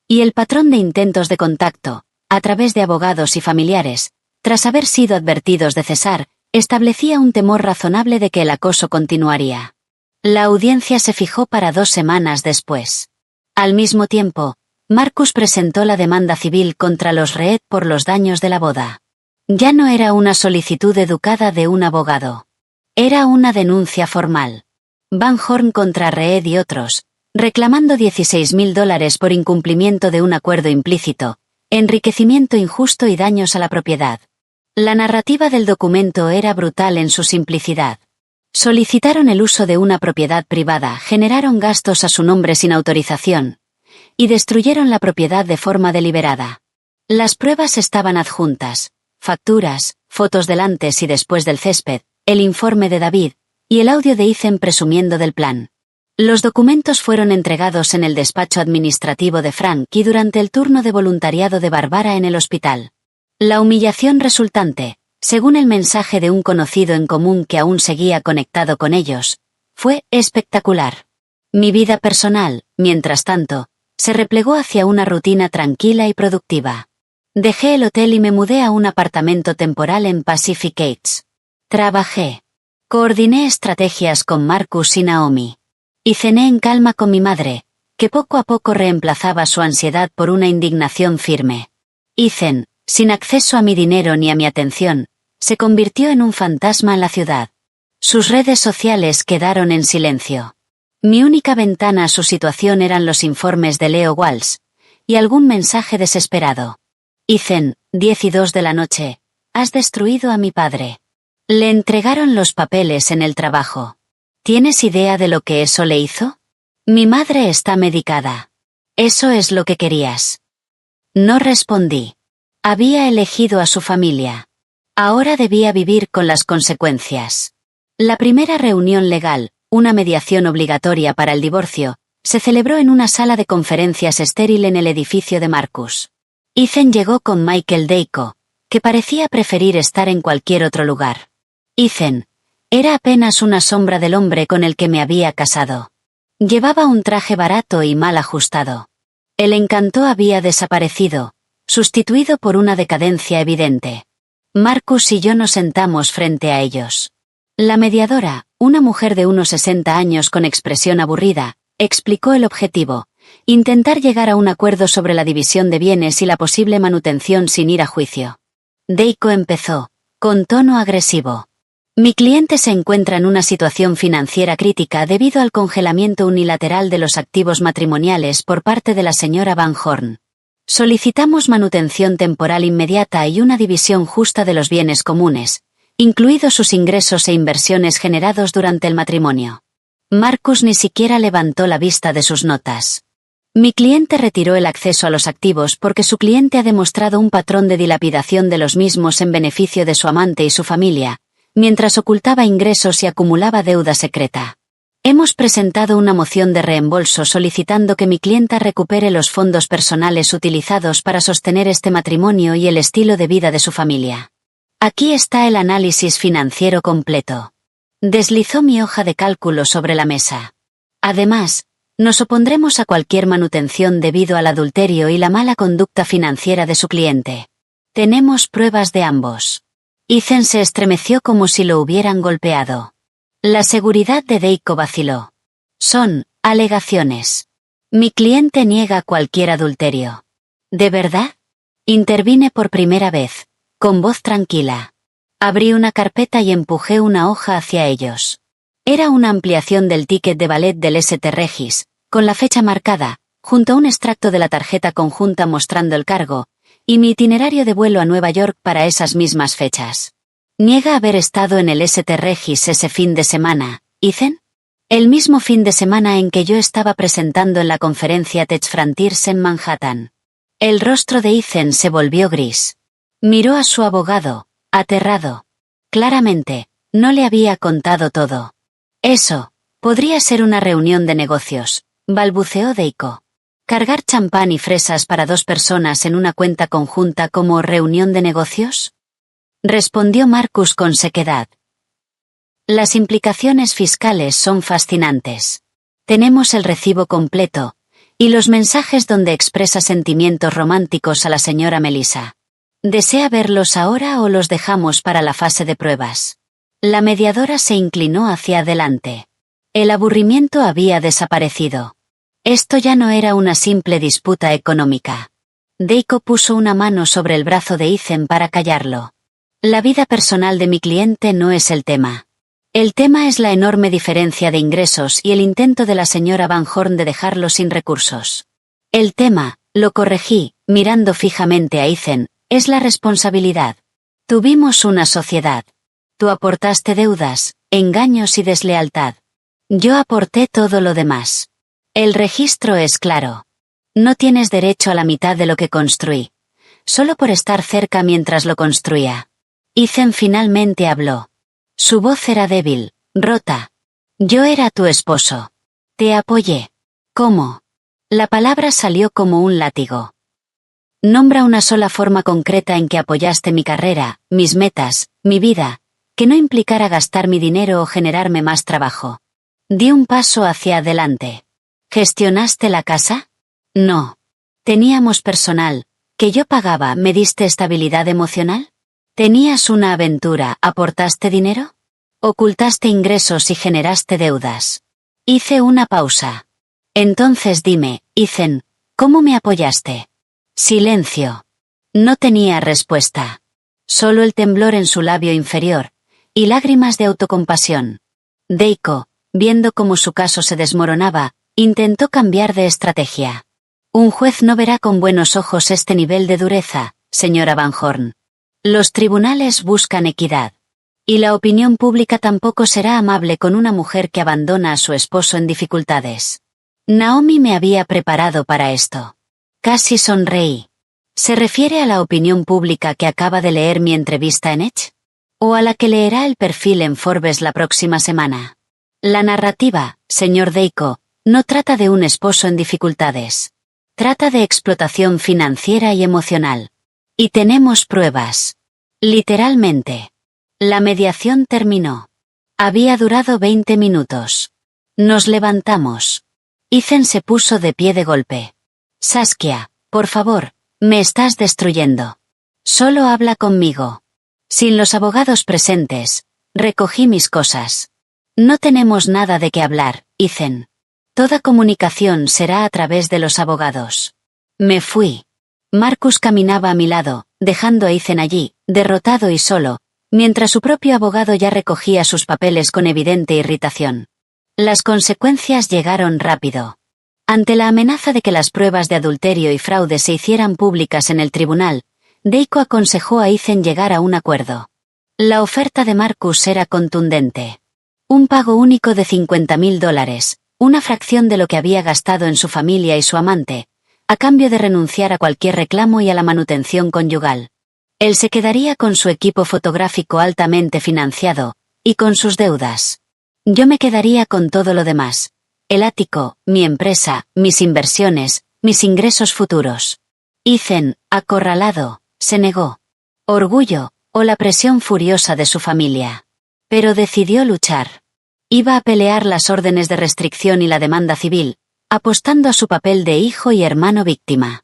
Y el patrón de intentos de contacto, a través de abogados y familiares, tras haber sido advertidos de cesar, establecía un temor razonable de que el acoso continuaría. La audiencia se fijó para 2 semanas después. Al mismo tiempo, Marcus presentó la demanda civil contra los Reed por los daños de la boda. Ya no era una solicitud educada de un abogado. Era una denuncia formal. Van Horn contra Reed y otros, reclamando $16,000 por incumplimiento de un acuerdo implícito, enriquecimiento injusto y daños a la propiedad. La narrativa del documento era brutal en su simplicidad. Solicitaron el uso de una propiedad privada, generaron gastos a su nombre sin autorización, y destruyeron la propiedad de forma deliberada. Las pruebas estaban adjuntas: facturas, fotos del antes y después del césped, el informe de David, y el audio de Ethan presumiendo del plan. Los documentos fueron entregados en el despacho administrativo de Frank y durante el turno de voluntariado de Barbara en el hospital. La humillación resultante, según el mensaje de un conocido en común que aún seguía conectado con ellos, fue espectacular. Mi vida personal, mientras tanto, se replegó hacia una rutina tranquila y productiva. Dejé el hotel y me mudé a un apartamento temporal en Pacific Heights. Trabajé. Coordiné estrategias con Marcus y Naomi. Y cené en calma con mi madre, que poco a poco reemplazaba su ansiedad por una indignación firme. Ethan, sin acceso a mi dinero ni a mi atención, se convirtió en un fantasma en la ciudad. Sus redes sociales quedaron en silencio. Mi única ventana a su situación eran los informes de Leo Walsh, y algún mensaje desesperado. Ethan, 10:02 de la noche, has destruido a mi padre. Le entregaron los papeles en el trabajo. ¿Tienes idea de lo que eso le hizo? Mi madre está medicada. Eso es lo que querías. No respondí. Había elegido a su familia. Ahora debía vivir con las consecuencias. La primera reunión legal, una mediación obligatoria para el divorcio, se celebró en una sala de conferencias estéril en el edificio de Marcus. Ethan llegó con Michael Dayko, que parecía preferir estar en cualquier otro lugar. Ethan era apenas una sombra del hombre con el que me había casado. Llevaba un traje barato y mal ajustado. El encanto había desaparecido, sustituido por una decadencia evidente. Marcus y yo nos sentamos frente a ellos. La mediadora, una mujer de unos 60 años con expresión aburrida, explicó el objetivo: intentar llegar a un acuerdo sobre la división de bienes y la posible manutención sin ir a juicio. Dayko empezó, con tono agresivo. Mi cliente se encuentra en una situación financiera crítica debido al congelamiento unilateral de los activos matrimoniales por parte de la señora Van Horn. Solicitamos manutención temporal inmediata y una división justa de los bienes comunes, incluidos sus ingresos e inversiones generados durante el matrimonio. Marcus ni siquiera levantó la vista de sus notas. Mi cliente retiró el acceso a los activos porque su cliente ha demostrado un patrón de dilapidación de los mismos en beneficio de su amante y su familia, mientras ocultaba ingresos y acumulaba deuda secreta. Hemos presentado una moción de reembolso solicitando que mi clienta recupere los fondos personales utilizados para sostener este matrimonio y el estilo de vida de su familia. Aquí está el análisis financiero completo. Deslizó mi hoja de cálculo sobre la mesa. Además, nos opondremos a cualquier manutención debido al adulterio y la mala conducta financiera de su cliente. Tenemos pruebas de ambos. Ethan se estremeció como si lo hubieran golpeado. La seguridad de Dayko vaciló. Son alegaciones. Mi cliente niega cualquier adulterio. ¿De verdad? Intervine por primera vez, con voz tranquila. Abrí una carpeta y empujé una hoja hacia ellos. Era una ampliación del ticket de ballet del St. Regis, con la fecha marcada, junto a un extracto de la tarjeta conjunta mostrando el cargo, y mi itinerario de vuelo a Nueva York para esas mismas fechas. Niega haber estado en el St. Regis ese fin de semana, Ethan. El mismo fin de semana en que yo estaba presentando en la conferencia Tech Frontiers en Manhattan. El rostro de Ethan se volvió gris. Miró a su abogado, aterrado. Claramente, no le había contado todo. Eso podría ser una reunión de negocios, balbuceó Dayko. ¿Cargar champán y fresas para 2 personas en una cuenta conjunta como reunión de negocios? Respondió Marcus con sequedad. Las implicaciones fiscales son fascinantes. Tenemos el recibo completo, y los mensajes donde expresa sentimientos románticos a la señora Melissa. ¿Desea verlos ahora o los dejamos para la fase de pruebas? La mediadora se inclinó hacia adelante. El aburrimiento había desaparecido. Esto ya no era una simple disputa económica. Dayko puso una mano sobre el brazo de Ethan para callarlo. La vida personal de mi cliente no es el tema. El tema es la enorme diferencia de ingresos y el intento de la señora Van Horn de dejarlo sin recursos. El tema, lo corregí, mirando fijamente a Ethan, es la responsabilidad. Tuvimos una sociedad. Tú aportaste deudas, engaños y deslealtad. Yo aporté todo lo demás. El registro es claro. No tienes derecho a la mitad de lo que construí. Solo por estar cerca mientras lo construía. Ethan finalmente habló. Su voz era débil, rota. Yo era tu esposo. Te apoyé. ¿Cómo? La palabra salió como un látigo. Nombra una sola forma concreta en que apoyaste mi carrera, mis metas, mi vida, que no implicara gastar mi dinero o generarme más trabajo. Di un paso hacia adelante. ¿Gestionaste la casa? No. Teníamos personal, que yo pagaba. ¿Me diste estabilidad emocional? ¿Tenías una aventura? ¿Aportaste dinero? ¿Ocultaste ingresos y generaste deudas? Hice una pausa. Entonces dime, Ethan, ¿cómo me apoyaste? Silencio. No tenía respuesta. Solo el temblor en su labio inferior, y lágrimas de autocompasión. Dayko, viendo cómo su caso se desmoronaba, intentó cambiar de estrategia. Un juez no verá con buenos ojos este nivel de dureza, señora Van Horn. Los tribunales buscan equidad. Y la opinión pública tampoco será amable con una mujer que abandona a su esposo en dificultades. Naomi me había preparado para esto. Casi sonreí. ¿Se refiere a la opinión pública que acaba de leer mi entrevista en Edge? ¿O a la que leerá el perfil en Forbes la próxima semana? La narrativa, señor Deiko, no trata de un esposo en dificultades. Trata de explotación financiera y emocional. Y tenemos pruebas. Literalmente. La mediación terminó. Había durado 20 minutos. Nos levantamos. Ethan se puso de pie de golpe. Saskia, por favor, me estás destruyendo. Solo habla conmigo. Sin los abogados presentes, recogí mis cosas. No tenemos nada de qué hablar, Ethan. Toda comunicación será a través de los abogados. Me fui. Marcus caminaba a mi lado, dejando a Ethan allí, derrotado y solo, mientras su propio abogado ya recogía sus papeles con evidente irritación. Las consecuencias llegaron rápido. Ante la amenaza de que las pruebas de adulterio y fraude se hicieran públicas en el tribunal, Deiko aconsejó a Ethan llegar a un acuerdo. La oferta de Marcus era contundente. Un pago único de $50.000, una fracción de lo que había gastado en su familia y su amante, a cambio de renunciar a cualquier reclamo y a la manutención conyugal. Él se quedaría con su equipo fotográfico altamente financiado, y con sus deudas. Yo me quedaría con todo lo demás. El ático, mi empresa, mis inversiones, mis ingresos futuros. Ethan, acorralado, se negó. Orgullo, o la presión furiosa de su familia. Pero decidió luchar. Iba a pelear las órdenes de restricción y la demanda civil, apostando a su papel de hijo y hermano víctima.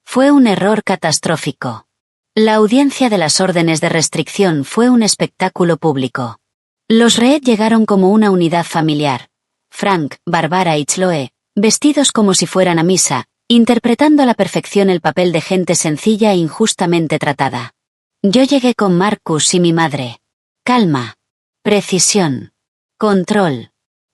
Fue un error catastrófico. La audiencia de las órdenes de restricción fue un espectáculo público. Los Reed llegaron como una unidad familiar. Frank, Barbara y Chloe, vestidos como si fueran a misa, interpretando a la perfección el papel de gente sencilla e injustamente tratada. Yo llegué con Marcus y mi madre. Calma. Precisión. Control.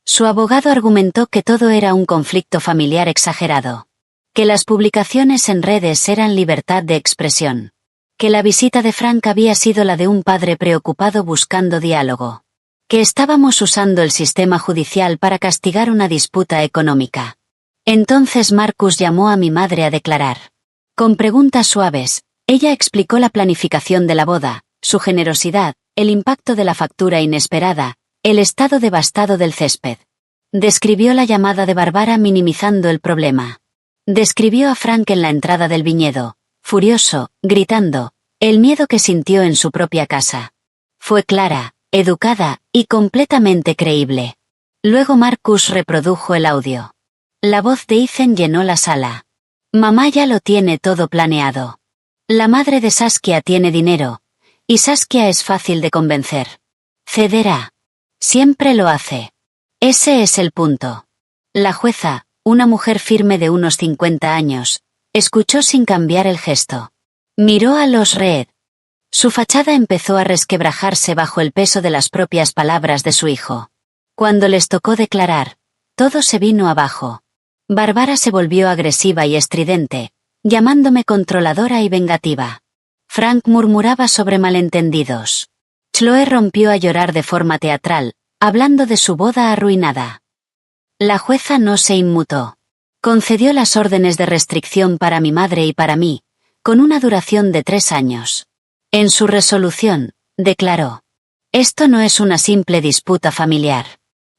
Su abogado argumentó que todo era un conflicto familiar exagerado. Que las publicaciones en redes eran libertad de expresión. Que la visita de Frank había sido la de un padre preocupado buscando diálogo. Que estábamos usando el sistema judicial para castigar una disputa económica. Entonces Marcus llamó a mi madre a declarar. Con preguntas suaves, ella explicó la planificación de la boda, su generosidad, el impacto de la factura inesperada, el estado devastado del césped. Describió la llamada de Barbara minimizando el problema. Describió a Frank en la entrada del viñedo, furioso, gritando, el miedo que sintió en su propia casa. Fue clara, educada, y completamente creíble. Luego Marcus reprodujo el audio. La voz de Ethan llenó la sala. Mamá ya lo tiene todo planeado. La madre de Saskia tiene dinero, y Saskia es fácil de convencer. Cederá. Siempre lo hace. Ese es el punto. La jueza, una mujer firme de unos 50 años, escuchó sin cambiar el gesto. Miró a los Reed. Su fachada empezó a resquebrajarse bajo el peso de las propias palabras de su hijo. Cuando les tocó declarar, todo se vino abajo. Barbara se volvió agresiva y estridente, llamándome controladora y vengativa. Frank murmuraba sobre malentendidos. Chloe rompió a llorar de forma teatral, hablando de su boda arruinada. La jueza no se inmutó. Concedió las órdenes de restricción para mi madre y para mí, con una duración de 3 años. En su resolución, declaró: esto no es una simple disputa familiar.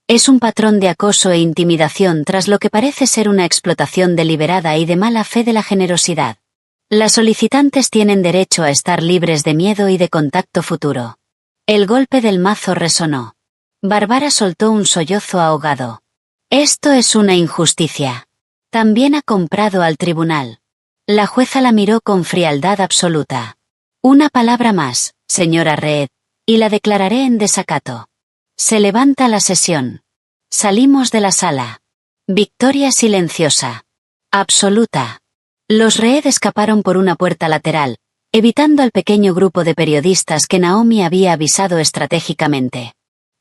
Es un patrón de acoso e intimidación tras lo que parece ser una explotación deliberada y de mala fe de la generosidad. Las solicitantes tienen derecho a estar libres de miedo y de contacto futuro. El golpe del mazo resonó. Barbara soltó un sollozo ahogado. Esto es una injusticia. También ha comprado al tribunal. La jueza la miró con frialdad absoluta. Una palabra más, señora Reed, y la declararé en desacato. Se levanta la sesión. Salimos de la sala. Victoria silenciosa. Absoluta. Los Reed escaparon por una puerta lateral, evitando al pequeño grupo de periodistas que Naomi había avisado estratégicamente.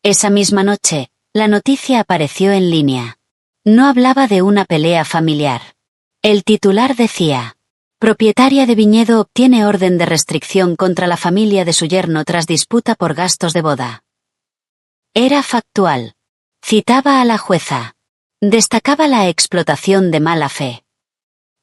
Esa misma noche, la noticia apareció en línea. No hablaba de una pelea familiar. El titular decía: propietaria de viñedo obtiene orden de restricción contra la familia de su yerno tras disputa por gastos de boda. Era factual. Citaba a la jueza. Destacaba la explotación de mala fe.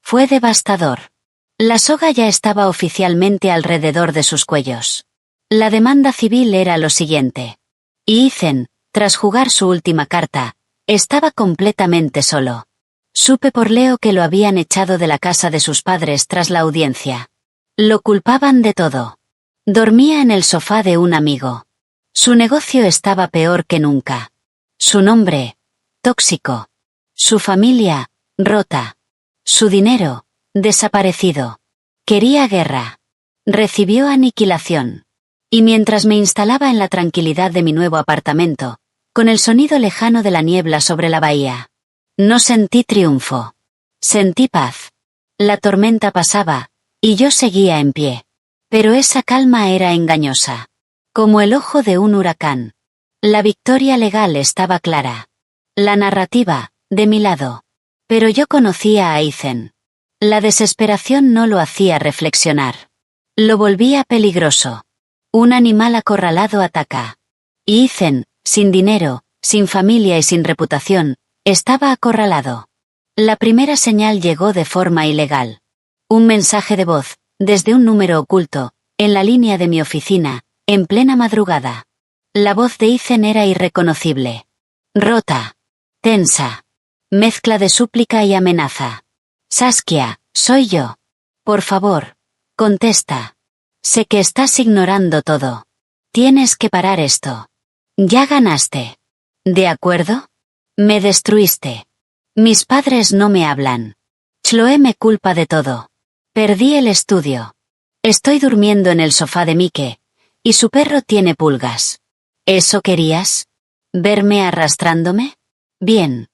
Fue devastador. La soga ya estaba oficialmente alrededor de sus cuellos. La demanda civil era lo siguiente. Y Ethan, tras jugar su última carta, estaba completamente solo. Supe por Leo que lo habían echado de la casa de sus padres tras la audiencia. Lo culpaban de todo. Dormía en el sofá de un amigo. Su negocio estaba peor que nunca. Su nombre, tóxico. Su familia, rota. Su dinero, desaparecido. Quería guerra. Recibió aniquilación. Y mientras me instalaba en la tranquilidad de mi nuevo apartamento, con el sonido lejano de la niebla sobre la bahía, no sentí triunfo. Sentí paz. La tormenta pasaba, y yo seguía en pie. Pero esa calma era engañosa. Como el ojo de un huracán. La victoria legal estaba clara. La narrativa, de mi lado. Pero yo conocía a Ethan. La desesperación no lo hacía reflexionar. Lo volvía peligroso. Un animal acorralado ataca. Y Ethan, sin dinero, sin familia y sin reputación, estaba acorralado. La primera señal llegó de forma ilegal. Un mensaje de voz, desde un número oculto, en la línea de mi oficina, en plena madrugada. La voz de Ethan era irreconocible. Rota. Tensa. Mezcla de súplica y amenaza. Saskia, soy yo. Por favor, contesta. Sé que estás ignorando todo. Tienes que parar esto. Ya ganaste. ¿De acuerdo? Me destruiste. Mis padres no me hablan. Chloe me culpa de todo. Perdí el estudio. Estoy durmiendo en el sofá de Mike, y su perro tiene pulgas. ¿Eso querías? ¿Verme arrastrándome? Bien.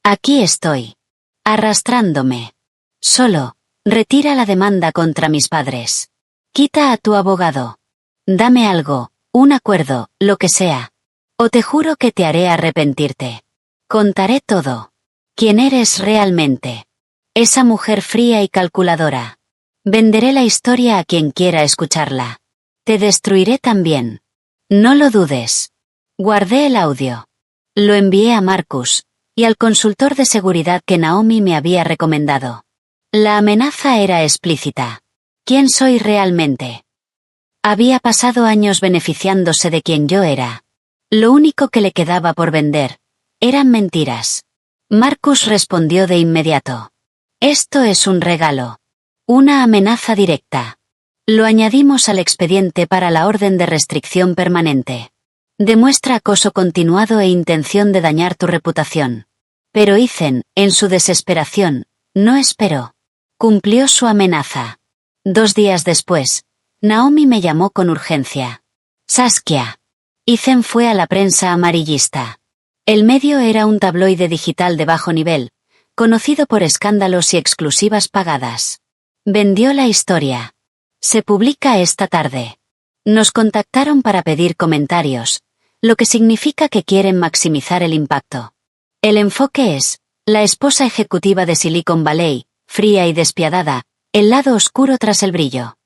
Aquí estoy. Arrastrándome. Solo, retira la demanda contra mis padres. Quita a tu abogado. Dame algo, un acuerdo, lo que sea. O te juro que te haré arrepentirte. Contaré todo. ¿Quién eres realmente? Esa mujer fría y calculadora. Venderé la historia a quien quiera escucharla. Te destruiré también. No lo dudes. Guardé el audio. Lo envié a Marcus, y al consultor de seguridad que Naomi me había recomendado. La amenaza era explícita. ¿Quién soy realmente? Había pasado años beneficiándose de quien yo era. Lo único que le quedaba por vender eran mentiras. Marcus respondió de inmediato. Esto es un regalo. Una amenaza directa. Lo añadimos al expediente para la orden de restricción permanente. Demuestra acoso continuado e intención de dañar tu reputación. Pero Ethan, en su desesperación, no esperó. Cumplió su amenaza. 2 días después, Naomi me llamó con urgencia. Saskia. Ethan fue a la prensa amarillista. El medio era un tabloide digital de bajo nivel, conocido por escándalos y exclusivas pagadas. Vendió la historia. Se publica esta tarde. Nos contactaron para pedir comentarios, lo que significa que quieren maximizar el impacto. El enfoque es, la esposa ejecutiva de Silicon Valley, fría y despiadada, el lado oscuro tras el brillo.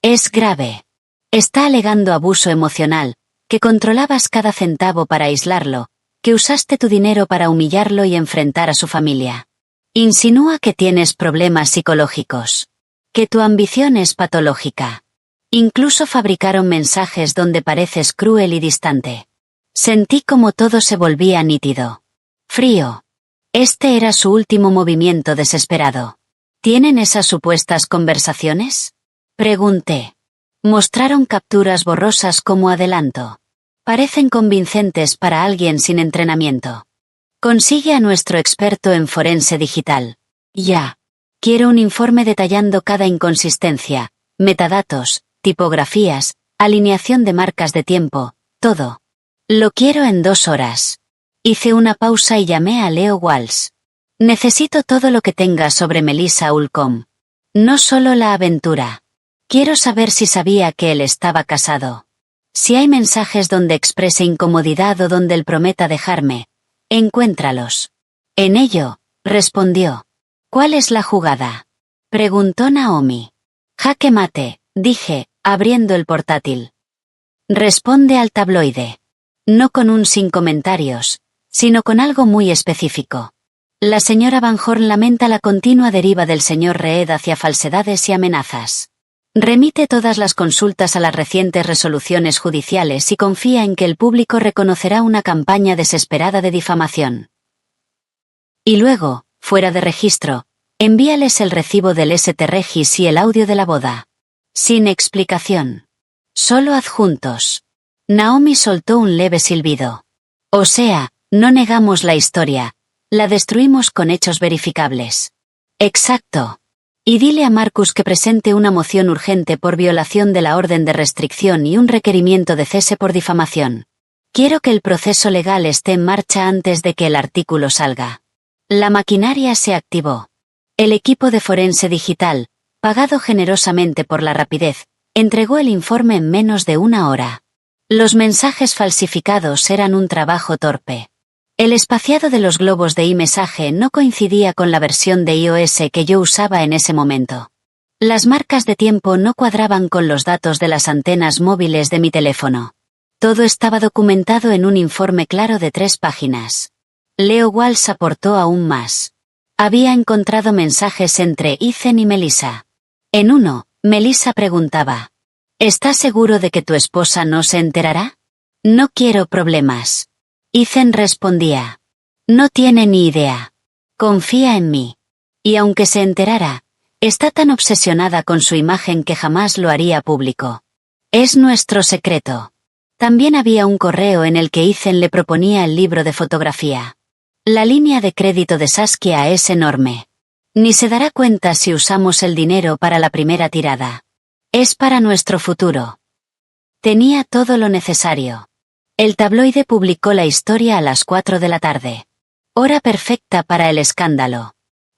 Es grave. Está alegando abuso emocional, que controlabas cada centavo para aislarlo, que usaste tu dinero para humillarlo y enfrentar a su familia. Insinúa que tienes problemas psicológicos. Que tu ambición es patológica. Incluso fabricaron mensajes donde pareces cruel y distante. Sentí como todo se volvía nítido. Frío. Este era su último movimiento desesperado. ¿Tienen esas supuestas conversaciones? Pregunté. Mostraron capturas borrosas como adelanto. Parecen convincentes para alguien sin entrenamiento. Consigue a nuestro experto en forense digital. Ya. Quiero un informe detallando cada inconsistencia, metadatos, tipografías, alineación de marcas de tiempo, todo. Lo quiero en 2 horas. Hice una pausa y llamé a Leo Walsh. Necesito todo lo que tenga sobre Melissa Ulcom. No solo la aventura. Quiero saber si sabía que él estaba casado. Si hay mensajes donde exprese incomodidad o donde él prometa dejarme, encuéntralos. En ello, respondió. ¿Cuál es la jugada? Preguntó Naomi. Jaque mate, dije, abriendo el portátil. Responde al tabloide. No con un sin comentarios, sino con algo muy específico. La señora Van Horn lamenta la continua deriva del señor Reed hacia falsedades y amenazas. Remite todas las consultas a las recientes resoluciones judiciales y confía en que el público reconocerá una campaña desesperada de difamación. Y luego, fuera de registro, envíales el recibo del St. Regis y el audio de la boda. Sin explicación. Solo adjuntos. Naomi soltó un leve silbido. O sea, no negamos la historia, la destruimos con hechos verificables. Exacto. Y dile a Marcus que presente una moción urgente por violación de la orden de restricción y un requerimiento de cese por difamación. Quiero que el proceso legal esté en marcha antes de que el artículo salga. La maquinaria se activó. El equipo de forense digital, pagado generosamente por la rapidez, entregó el informe en menos de una hora. Los mensajes falsificados eran un trabajo torpe. El espaciado de los globos de iMessage no coincidía con la versión de iOS que yo usaba en ese momento. Las marcas de tiempo no cuadraban con los datos de las antenas móviles de mi teléfono. Todo estaba documentado en un informe claro de 3 páginas. Leo Walsh aportó aún más. Había encontrado mensajes entre Ethan y Melissa. En uno, Melissa preguntaba: ¿estás seguro de que tu esposa no se enterará? No quiero problemas. Ethan respondía: no tiene ni idea. Confía en mí. Y aunque se enterara, está tan obsesionada con su imagen que jamás lo haría público. Es nuestro secreto. También había un correo en el que Ethan le proponía el libro de fotografía. La línea de crédito de Saskia es enorme. Ni se dará cuenta si usamos el dinero para la primera tirada. Es para nuestro futuro. Tenía todo lo necesario. El tabloide publicó la historia a las 4 de la tarde. Hora perfecta para el escándalo.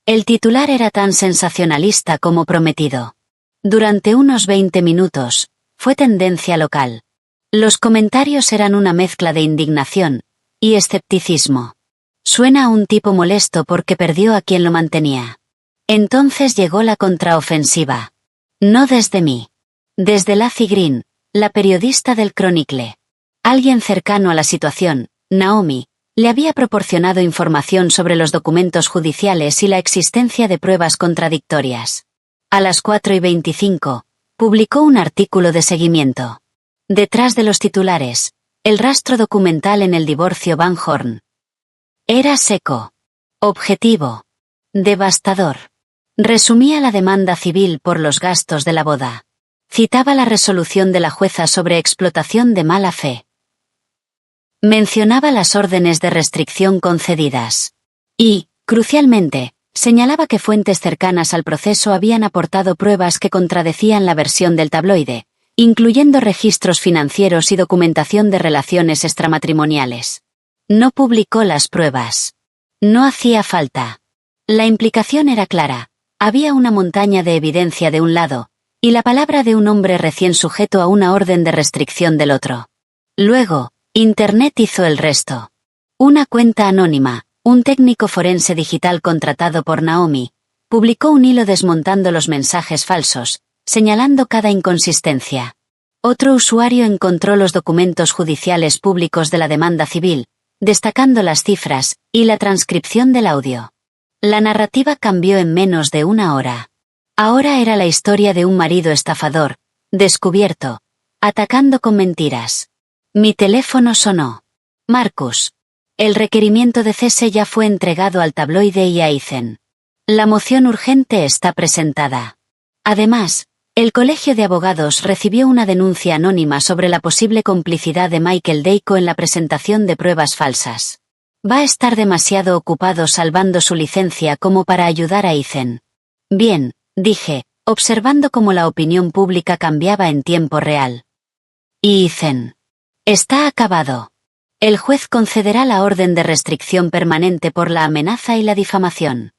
El titular era tan sensacionalista como prometido. Durante unos 20 minutos, fue tendencia local. Los comentarios eran una mezcla de indignación y escepticismo. Suena a un tipo molesto porque perdió a quien lo mantenía. Entonces llegó la contraofensiva. No desde mí. Desde Laci Green, la periodista del Chronicle. Alguien cercano a la situación, Naomi, le había proporcionado información sobre los documentos judiciales y la existencia de pruebas contradictorias. A las 4:25, publicó un artículo de seguimiento. Detrás de los titulares, el rastro documental en el divorcio Van Horn. Era seco. Objetivo. Devastador. Resumía la demanda civil por los gastos de la boda. Citaba la resolución de la jueza sobre explotación de mala fe. Mencionaba las órdenes de restricción concedidas. Y, crucialmente, señalaba que fuentes cercanas al proceso habían aportado pruebas que contradecían la versión del tabloide, incluyendo registros financieros y documentación de relaciones extramatrimoniales. No publicó las pruebas. No hacía falta. La implicación era clara. Había una montaña de evidencia de un lado, y la palabra de un hombre recién sujeto a una orden de restricción del otro. Luego, Internet hizo el resto. Una cuenta anónima, un técnico forense digital contratado por Naomi, publicó un hilo desmontando los mensajes falsos, señalando cada inconsistencia. Otro usuario encontró los documentos judiciales públicos de la demanda civil, destacando las cifras y la transcripción del audio. La narrativa cambió en menos de una hora. Ahora era la historia de un marido estafador, descubierto, atacando con mentiras. Mi teléfono sonó. Marcus. El requerimiento de cese ya fue entregado al tabloide y a Ethan. La moción urgente está presentada. Además, el Colegio de Abogados recibió una denuncia anónima sobre la posible complicidad de Michael Dayko en la presentación de pruebas falsas. Va a estar demasiado ocupado salvando su licencia como para ayudar a Ethan. Bien, dije, observando cómo la opinión pública cambiaba en tiempo real. Y Ethan. Está acabado. El juez concederá la orden de restricción permanente por la amenaza y la difamación.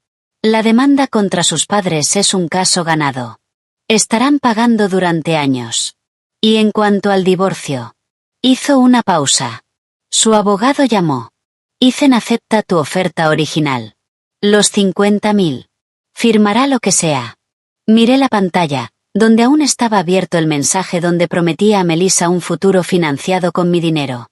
La demanda contra sus padres es un caso ganado. Estarán pagando durante años. Y en cuanto al divorcio. Hizo una pausa. Su abogado llamó. Ethan acepta tu oferta original. Los 50.000. Firmará lo que sea. Miré la pantalla, donde aún estaba abierto el mensaje donde prometía a Melissa un futuro financiado con mi dinero.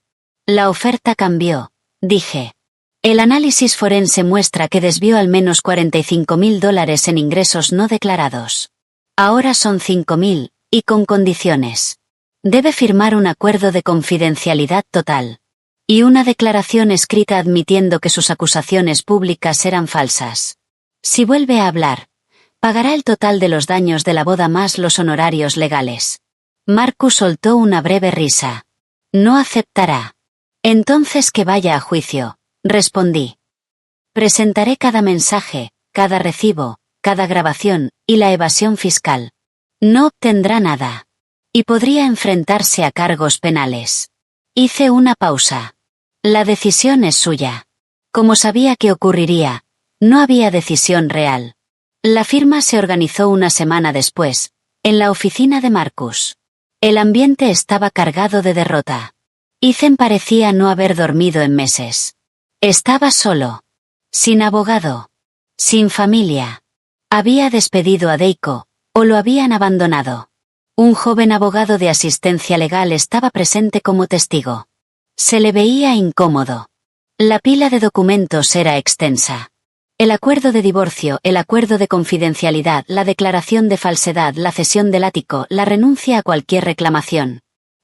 La oferta cambió, dije. El análisis forense muestra que desvió al menos $45.000 en ingresos no declarados. Ahora son 5.000, y con condiciones. Debe firmar un acuerdo de confidencialidad total. Y una declaración escrita admitiendo que sus acusaciones públicas eran falsas. Si vuelve a hablar, pagará el total de los daños de la boda más los honorarios legales. Marcus soltó una breve risa. No aceptará. Entonces que vaya a juicio, respondí. Presentaré cada mensaje, cada recibo, cada grabación, y la evasión fiscal. No obtendrá nada. Y podría enfrentarse a cargos penales. Hice una pausa. La decisión es suya. Como sabía que ocurriría, no había decisión real. La firma se organizó una semana después, en la oficina de Marcus. El ambiente estaba cargado de derrota. Ethan parecía no haber dormido en meses. Estaba solo. Sin abogado. Sin familia. Había despedido a Deiko, o lo habían abandonado. Un joven abogado de asistencia legal estaba presente como testigo. Se le veía incómodo. La pila de documentos era extensa. El acuerdo de divorcio, el acuerdo de confidencialidad, la declaración de falsedad, la cesión del ático, la renuncia a cualquier reclamación.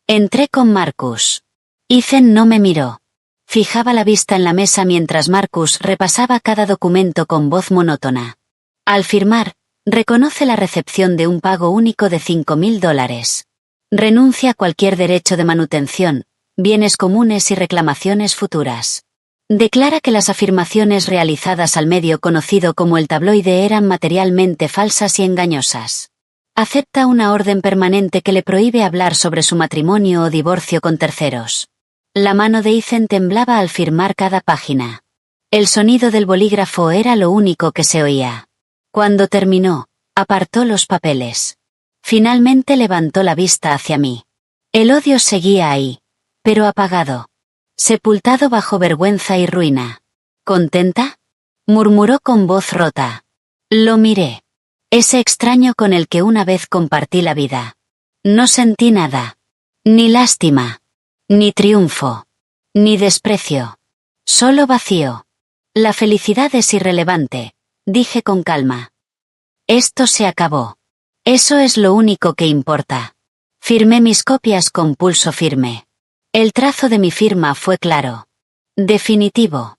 Entré con Marcus. Ethan no me miró. Fijaba la vista en la mesa mientras Marcus repasaba cada documento con voz monótona. Al firmar, reconoce la recepción de un pago único de $5.000. Renuncia a cualquier derecho de manutención, bienes comunes y reclamaciones futuras. Declara que las afirmaciones realizadas al medio conocido como el tabloide eran materialmente falsas y engañosas. Acepta una orden permanente que le prohíbe hablar sobre su matrimonio o divorcio con terceros. La mano de Ethan temblaba al firmar cada página. El sonido del bolígrafo era lo único que se oía. Cuando terminó, apartó los papeles. Finalmente levantó la vista hacia mí. El odio seguía ahí, pero apagado. Sepultado bajo vergüenza y ruina. ¿Contenta?, murmuró con voz rota. Lo miré. Ese extraño con el que una vez compartí la vida. No sentí nada. Ni lástima. Ni triunfo. Ni desprecio. Solo vacío. La felicidad es irrelevante, dije con calma. Esto se acabó. Eso es lo único que importa. Firmé mis copias con pulso firme. El trazo de mi firma fue claro. Definitivo.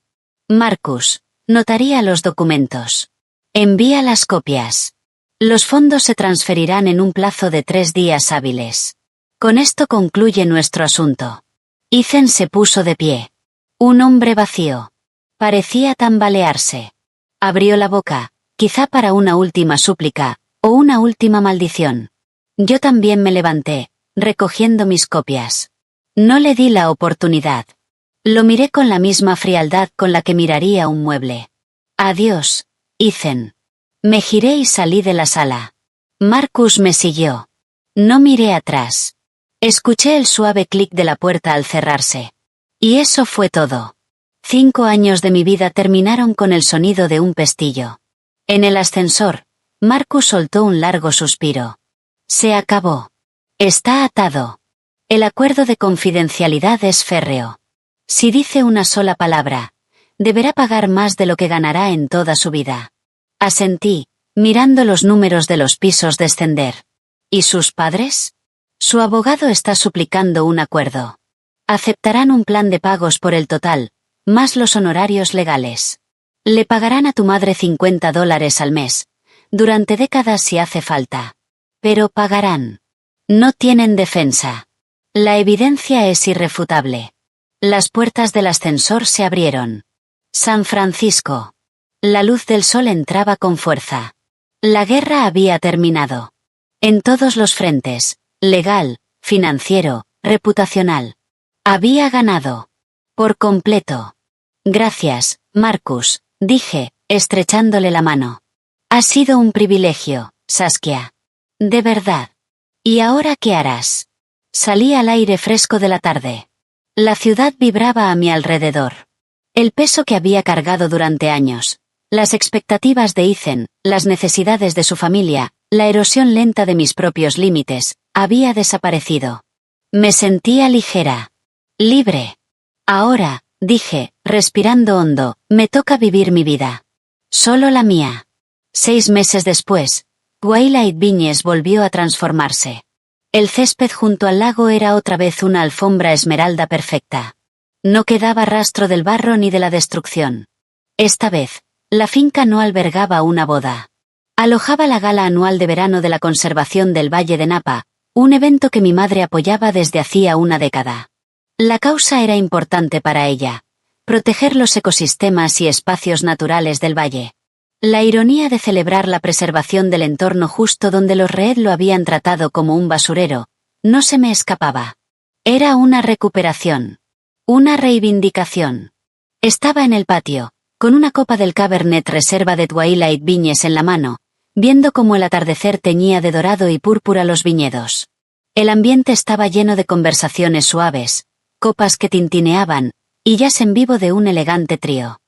Marcus, notaría los documentos. Envía las copias. Los fondos se transferirán en un plazo de 3 días hábiles. Con esto concluye nuestro asunto. Ethan se puso de pie. Un hombre vacío. Parecía tambalearse. Abrió la boca, quizá para una última súplica, o una última maldición. Yo también me levanté, recogiendo mis copias. No le di la oportunidad. Lo miré con la misma frialdad con la que miraría un mueble. Adiós, Ethan. Me giré y salí de la sala. Marcus me siguió. No miré atrás. Escuché el suave clic de la puerta al cerrarse. Y eso fue todo. 5 años de mi vida terminaron con el sonido de un pestillo. En el ascensor, Marcus soltó un largo suspiro. Se acabó. Está atado. El acuerdo de confidencialidad es férreo. Si dice una sola palabra, deberá pagar más de lo que ganará en toda su vida. Asentí, mirando los números de los pisos descender. ¿Y sus padres? Su abogado está suplicando un acuerdo. Aceptarán un plan de pagos por el total, más los honorarios legales. Le pagarán a tu madre $50 al mes, durante décadas si hace falta. Pero pagarán. No tienen defensa. La evidencia es irrefutable. Las puertas del ascensor se abrieron. San Francisco. La luz del sol entraba con fuerza. La guerra había terminado. En todos los frentes, legal, financiero, reputacional. Había ganado. Por completo. Gracias, Marcus, dije, estrechándole la mano. Ha sido un privilegio, Saskia. De verdad. ¿Y ahora qué harás? Salí al aire fresco de la tarde. La ciudad vibraba a mi alrededor. El peso que había cargado durante años, las expectativas de Ethan, las necesidades de su familia, la erosión lenta de mis propios límites, había desaparecido. Me sentía ligera. Libre. Ahora, dije, respirando hondo, me toca vivir mi vida. Solo la mía. 6 meses después, Twilight Viñes volvió a transformarse. El césped junto al lago era otra vez una alfombra esmeralda perfecta. No quedaba rastro del barro ni de la destrucción. Esta vez, la finca no albergaba una boda. Alojaba la gala anual de verano de la conservación del Valle de Napa, un evento que mi madre apoyaba desde hacía una década. La causa era importante para ella: proteger los ecosistemas y espacios naturales del valle. La ironía de celebrar la preservación del entorno justo donde los Reed lo habían tratado como un basurero, no se me escapaba. Era una recuperación. Una reivindicación. Estaba en el patio, con una copa del Cabernet Reserva de Twilight Viñes en la mano, viendo cómo el atardecer teñía de dorado y púrpura los viñedos. El ambiente estaba lleno de conversaciones suaves, copas que tintineaban, y jazz en vivo de un elegante trío.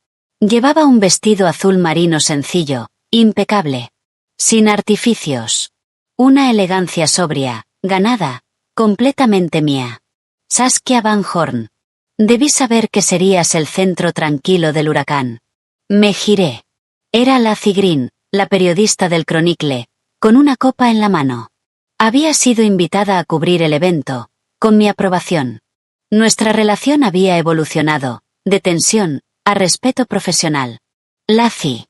Llevaba un vestido azul marino sencillo, impecable. Sin artificios. Una elegancia sobria, ganada, completamente mía. Saskia Van Horn. Debí saber que serías el centro tranquilo del huracán. Me giré. Era Lacey Green, la periodista del Chronicle, con una copa en la mano. Había sido invitada a cubrir el evento, con mi aprobación. Nuestra relación había evolucionado, de tensión, a respeto profesional. Lacey.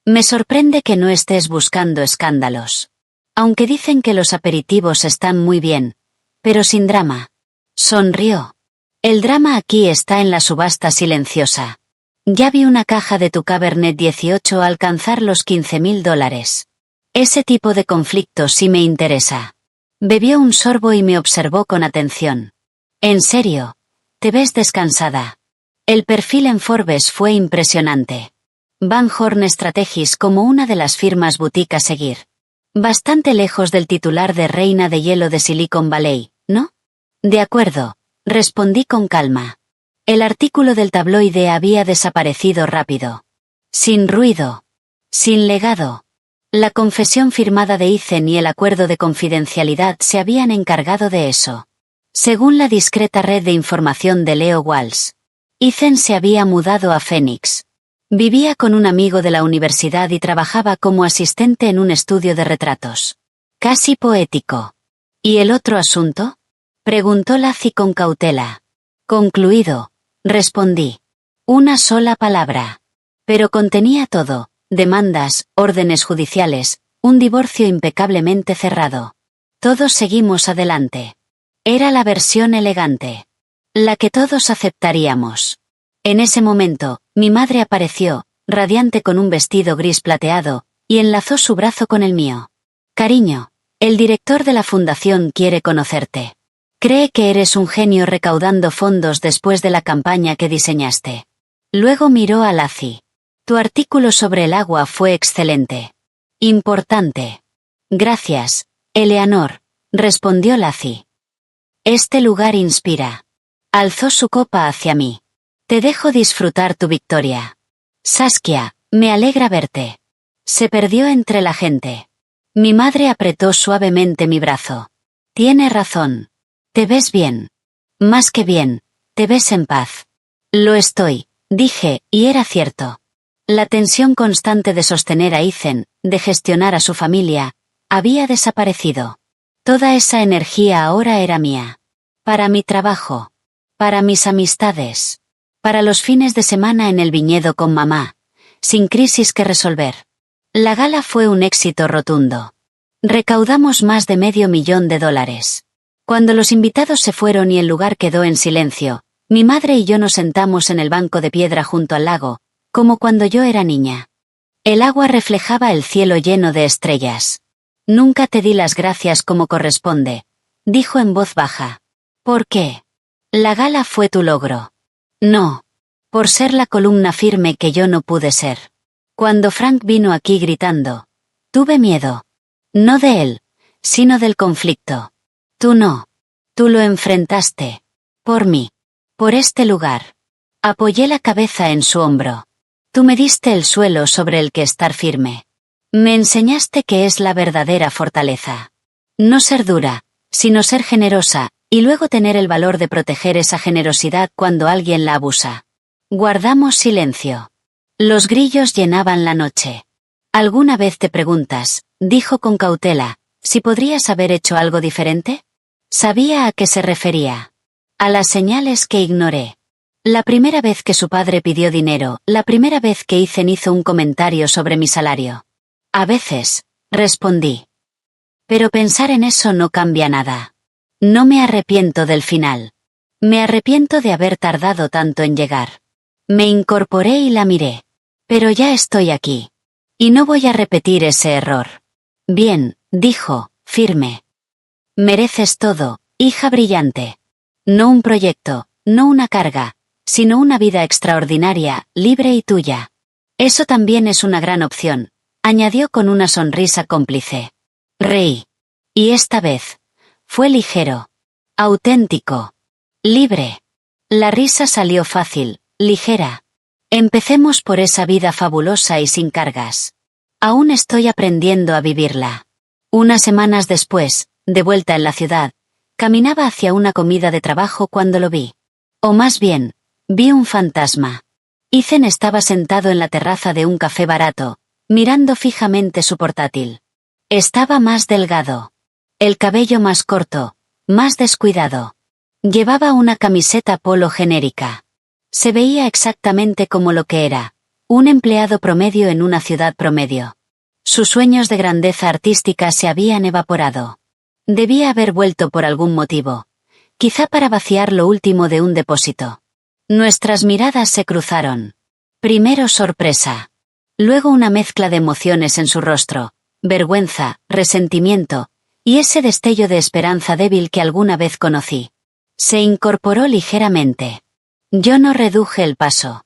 Me sorprende que no estés buscando escándalos. Aunque dicen que los aperitivos están muy bien, pero sin drama. Sonrió. El drama aquí está en la subasta silenciosa. Ya vi una caja de tu Cabernet 18 alcanzar los $15,000. Ese tipo de conflicto sí me interesa. Bebió un sorbo y me observó con atención. En serio, te ves descansada. El perfil en Forbes fue impresionante. Van Horn Strategies como una de las firmas boutique a seguir. Bastante lejos del titular de reina de hielo de Silicon Valley, ¿no? De acuerdo, respondí con calma. El artículo del tabloide había desaparecido rápido. Sin ruido. Sin legado. La confesión firmada de Ethan y el acuerdo de confidencialidad se habían encargado de eso. Según la discreta red de información de Leo Walsh, Ethan se había mudado a Phoenix. Vivía con un amigo de la universidad y trabajaba como asistente en un estudio de retratos. Casi poético. ¿Y el otro asunto? Preguntó Lacey con cautela. Concluido, respondí. Una sola palabra. Pero contenía todo: demandas, órdenes judiciales, un divorcio impecablemente cerrado. Todos seguimos adelante. Era la versión elegante. La que todos aceptaríamos. En ese momento, mi madre apareció, radiante con un vestido gris plateado, y enlazó su brazo con el mío. Cariño, el director de la fundación quiere conocerte. Cree que eres un genio recaudando fondos después de la campaña que diseñaste. Luego miró a Lacey. Tu artículo sobre el agua fue excelente. Importante. Gracias, Eleanor, respondió Lacey. Este lugar inspira. Alzó su copa hacia mí. Te dejo disfrutar tu victoria. Saskia, me alegra verte. Se perdió entre la gente. Mi madre apretó suavemente mi brazo. Tiene razón. Te ves bien. Más que bien, te ves en paz. Lo estoy, dije, y era cierto. La tensión constante de sostener a Ethan, de gestionar a su familia, había desaparecido. Toda esa energía ahora era mía. Para mi trabajo. Para mis amistades. Para los fines de semana en el viñedo con mamá, sin crisis que resolver. La gala fue un éxito rotundo. Recaudamos más de $500,000. Cuando los invitados se fueron y el lugar quedó en silencio, mi madre y yo nos sentamos en el banco de piedra junto al lago, como cuando yo era niña. El agua reflejaba el cielo lleno de estrellas. Nunca te di las gracias como corresponde, dijo en voz baja. ¿Por qué? La gala fue tu logro. No. Por ser la columna firme que yo no pude ser. Cuando Frank vino aquí gritando, tuve miedo. No de él, sino del conflicto. Tú no. Tú lo enfrentaste. Por mí. Por este lugar. Apoyé la cabeza en su hombro. Tú me diste el suelo sobre el que estar firme. Me enseñaste que es la verdadera fortaleza. No ser dura, sino ser generosa, y luego tener el valor de proteger esa generosidad cuando alguien la abusa. Guardamos silencio. Los grillos llenaban la noche. ¿Alguna vez te preguntas, dijo con cautela, si podrías haber hecho algo diferente? Sabía a qué se refería. A las señales que ignoré. La primera vez que su padre pidió dinero, la primera vez que Ethan hizo un comentario sobre mi salario. A veces, respondí. Pero pensar en eso no cambia nada. No me arrepiento del final. Me arrepiento de haber tardado tanto en llegar. Me incorporé y la miré. Pero ya estoy aquí. Y no voy a repetir ese error. Bien, dijo, firme. Mereces todo, hija brillante. No un proyecto, no una carga, sino una vida extraordinaria, libre y tuya. Eso también es una gran opción, añadió con una sonrisa cómplice. Reí. Y esta vez, fue ligero, auténtico, libre. La risa salió fácil, ligera. Empecemos por esa vida fabulosa y sin cargas. Aún estoy aprendiendo a vivirla. Unas semanas después, de vuelta en la ciudad, caminaba hacia una comida de trabajo cuando lo vi. O más bien, vi un fantasma. Ethan estaba sentado en la terraza de un café barato, mirando fijamente su portátil. Estaba más delgado. El cabello más corto, más descuidado. Llevaba una camiseta polo genérica. Se veía exactamente como lo que era, un empleado promedio en una ciudad promedio. Sus sueños de grandeza artística se habían evaporado. Debía haber vuelto por algún motivo, quizá para vaciar lo último de un depósito. Nuestras miradas se cruzaron. Primero sorpresa. Luego una mezcla de emociones en su rostro, vergüenza, resentimiento, y ese destello de esperanza débil que alguna vez conocí. Se incorporó ligeramente. Yo no reduje el paso.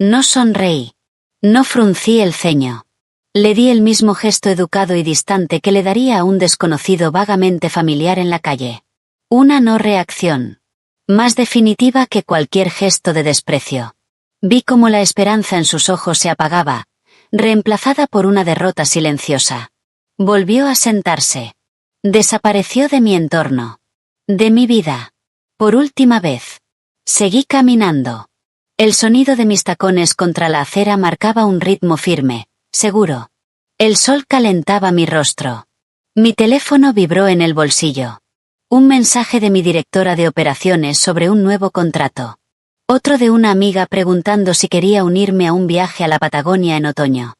No sonreí. No fruncí el ceño. Le di el mismo gesto educado y distante que le daría a un desconocido vagamente familiar en la calle. Una no reacción. Más definitiva que cualquier gesto de desprecio. Vi cómo la esperanza en sus ojos se apagaba, reemplazada por una derrota silenciosa. Volvió a sentarse. Desapareció de mi entorno. De mi vida. Por última vez. Seguí caminando. El sonido de mis tacones contra la acera marcaba un ritmo firme, seguro. El sol calentaba mi rostro. Mi teléfono vibró en el bolsillo. Un mensaje de mi directora de operaciones sobre un nuevo contrato. Otro de una amiga preguntando si quería unirme a un viaje a la Patagonia en otoño.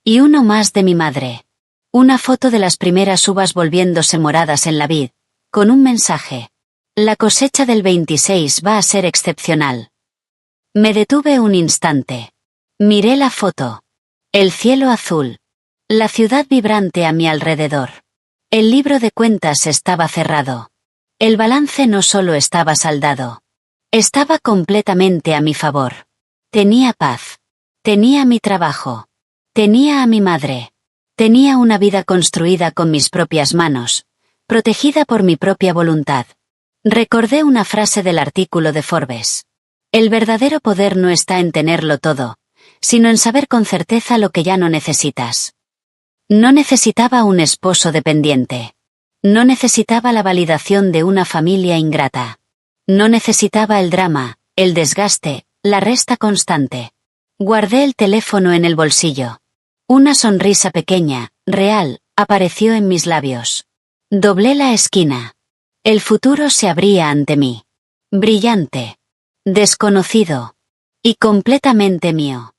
Y uno más de mi madre. Una foto de las primeras uvas volviéndose moradas en la vid, con un mensaje. La cosecha del 26 va a ser excepcional. Me detuve un instante. Miré la foto. El cielo azul. La ciudad vibrante a mi alrededor. El libro de cuentas estaba cerrado. El balance no solo estaba saldado. Estaba completamente a mi favor. Tenía paz. Tenía mi trabajo. Tenía a mi madre. Tenía una vida construida con mis propias manos, protegida por mi propia voluntad. Recordé una frase del artículo de Forbes. El verdadero poder no está en tenerlo todo, sino en saber con certeza lo que ya no necesitas. No necesitaba un esposo dependiente. No necesitaba la validación de una familia ingrata. No necesitaba el drama, el desgaste, la resta constante. Guardé el teléfono en el bolsillo. Una sonrisa pequeña, real, apareció en mis labios. Doblé la esquina. El futuro se abría ante mí. Brillante. Desconocido. Y completamente mío.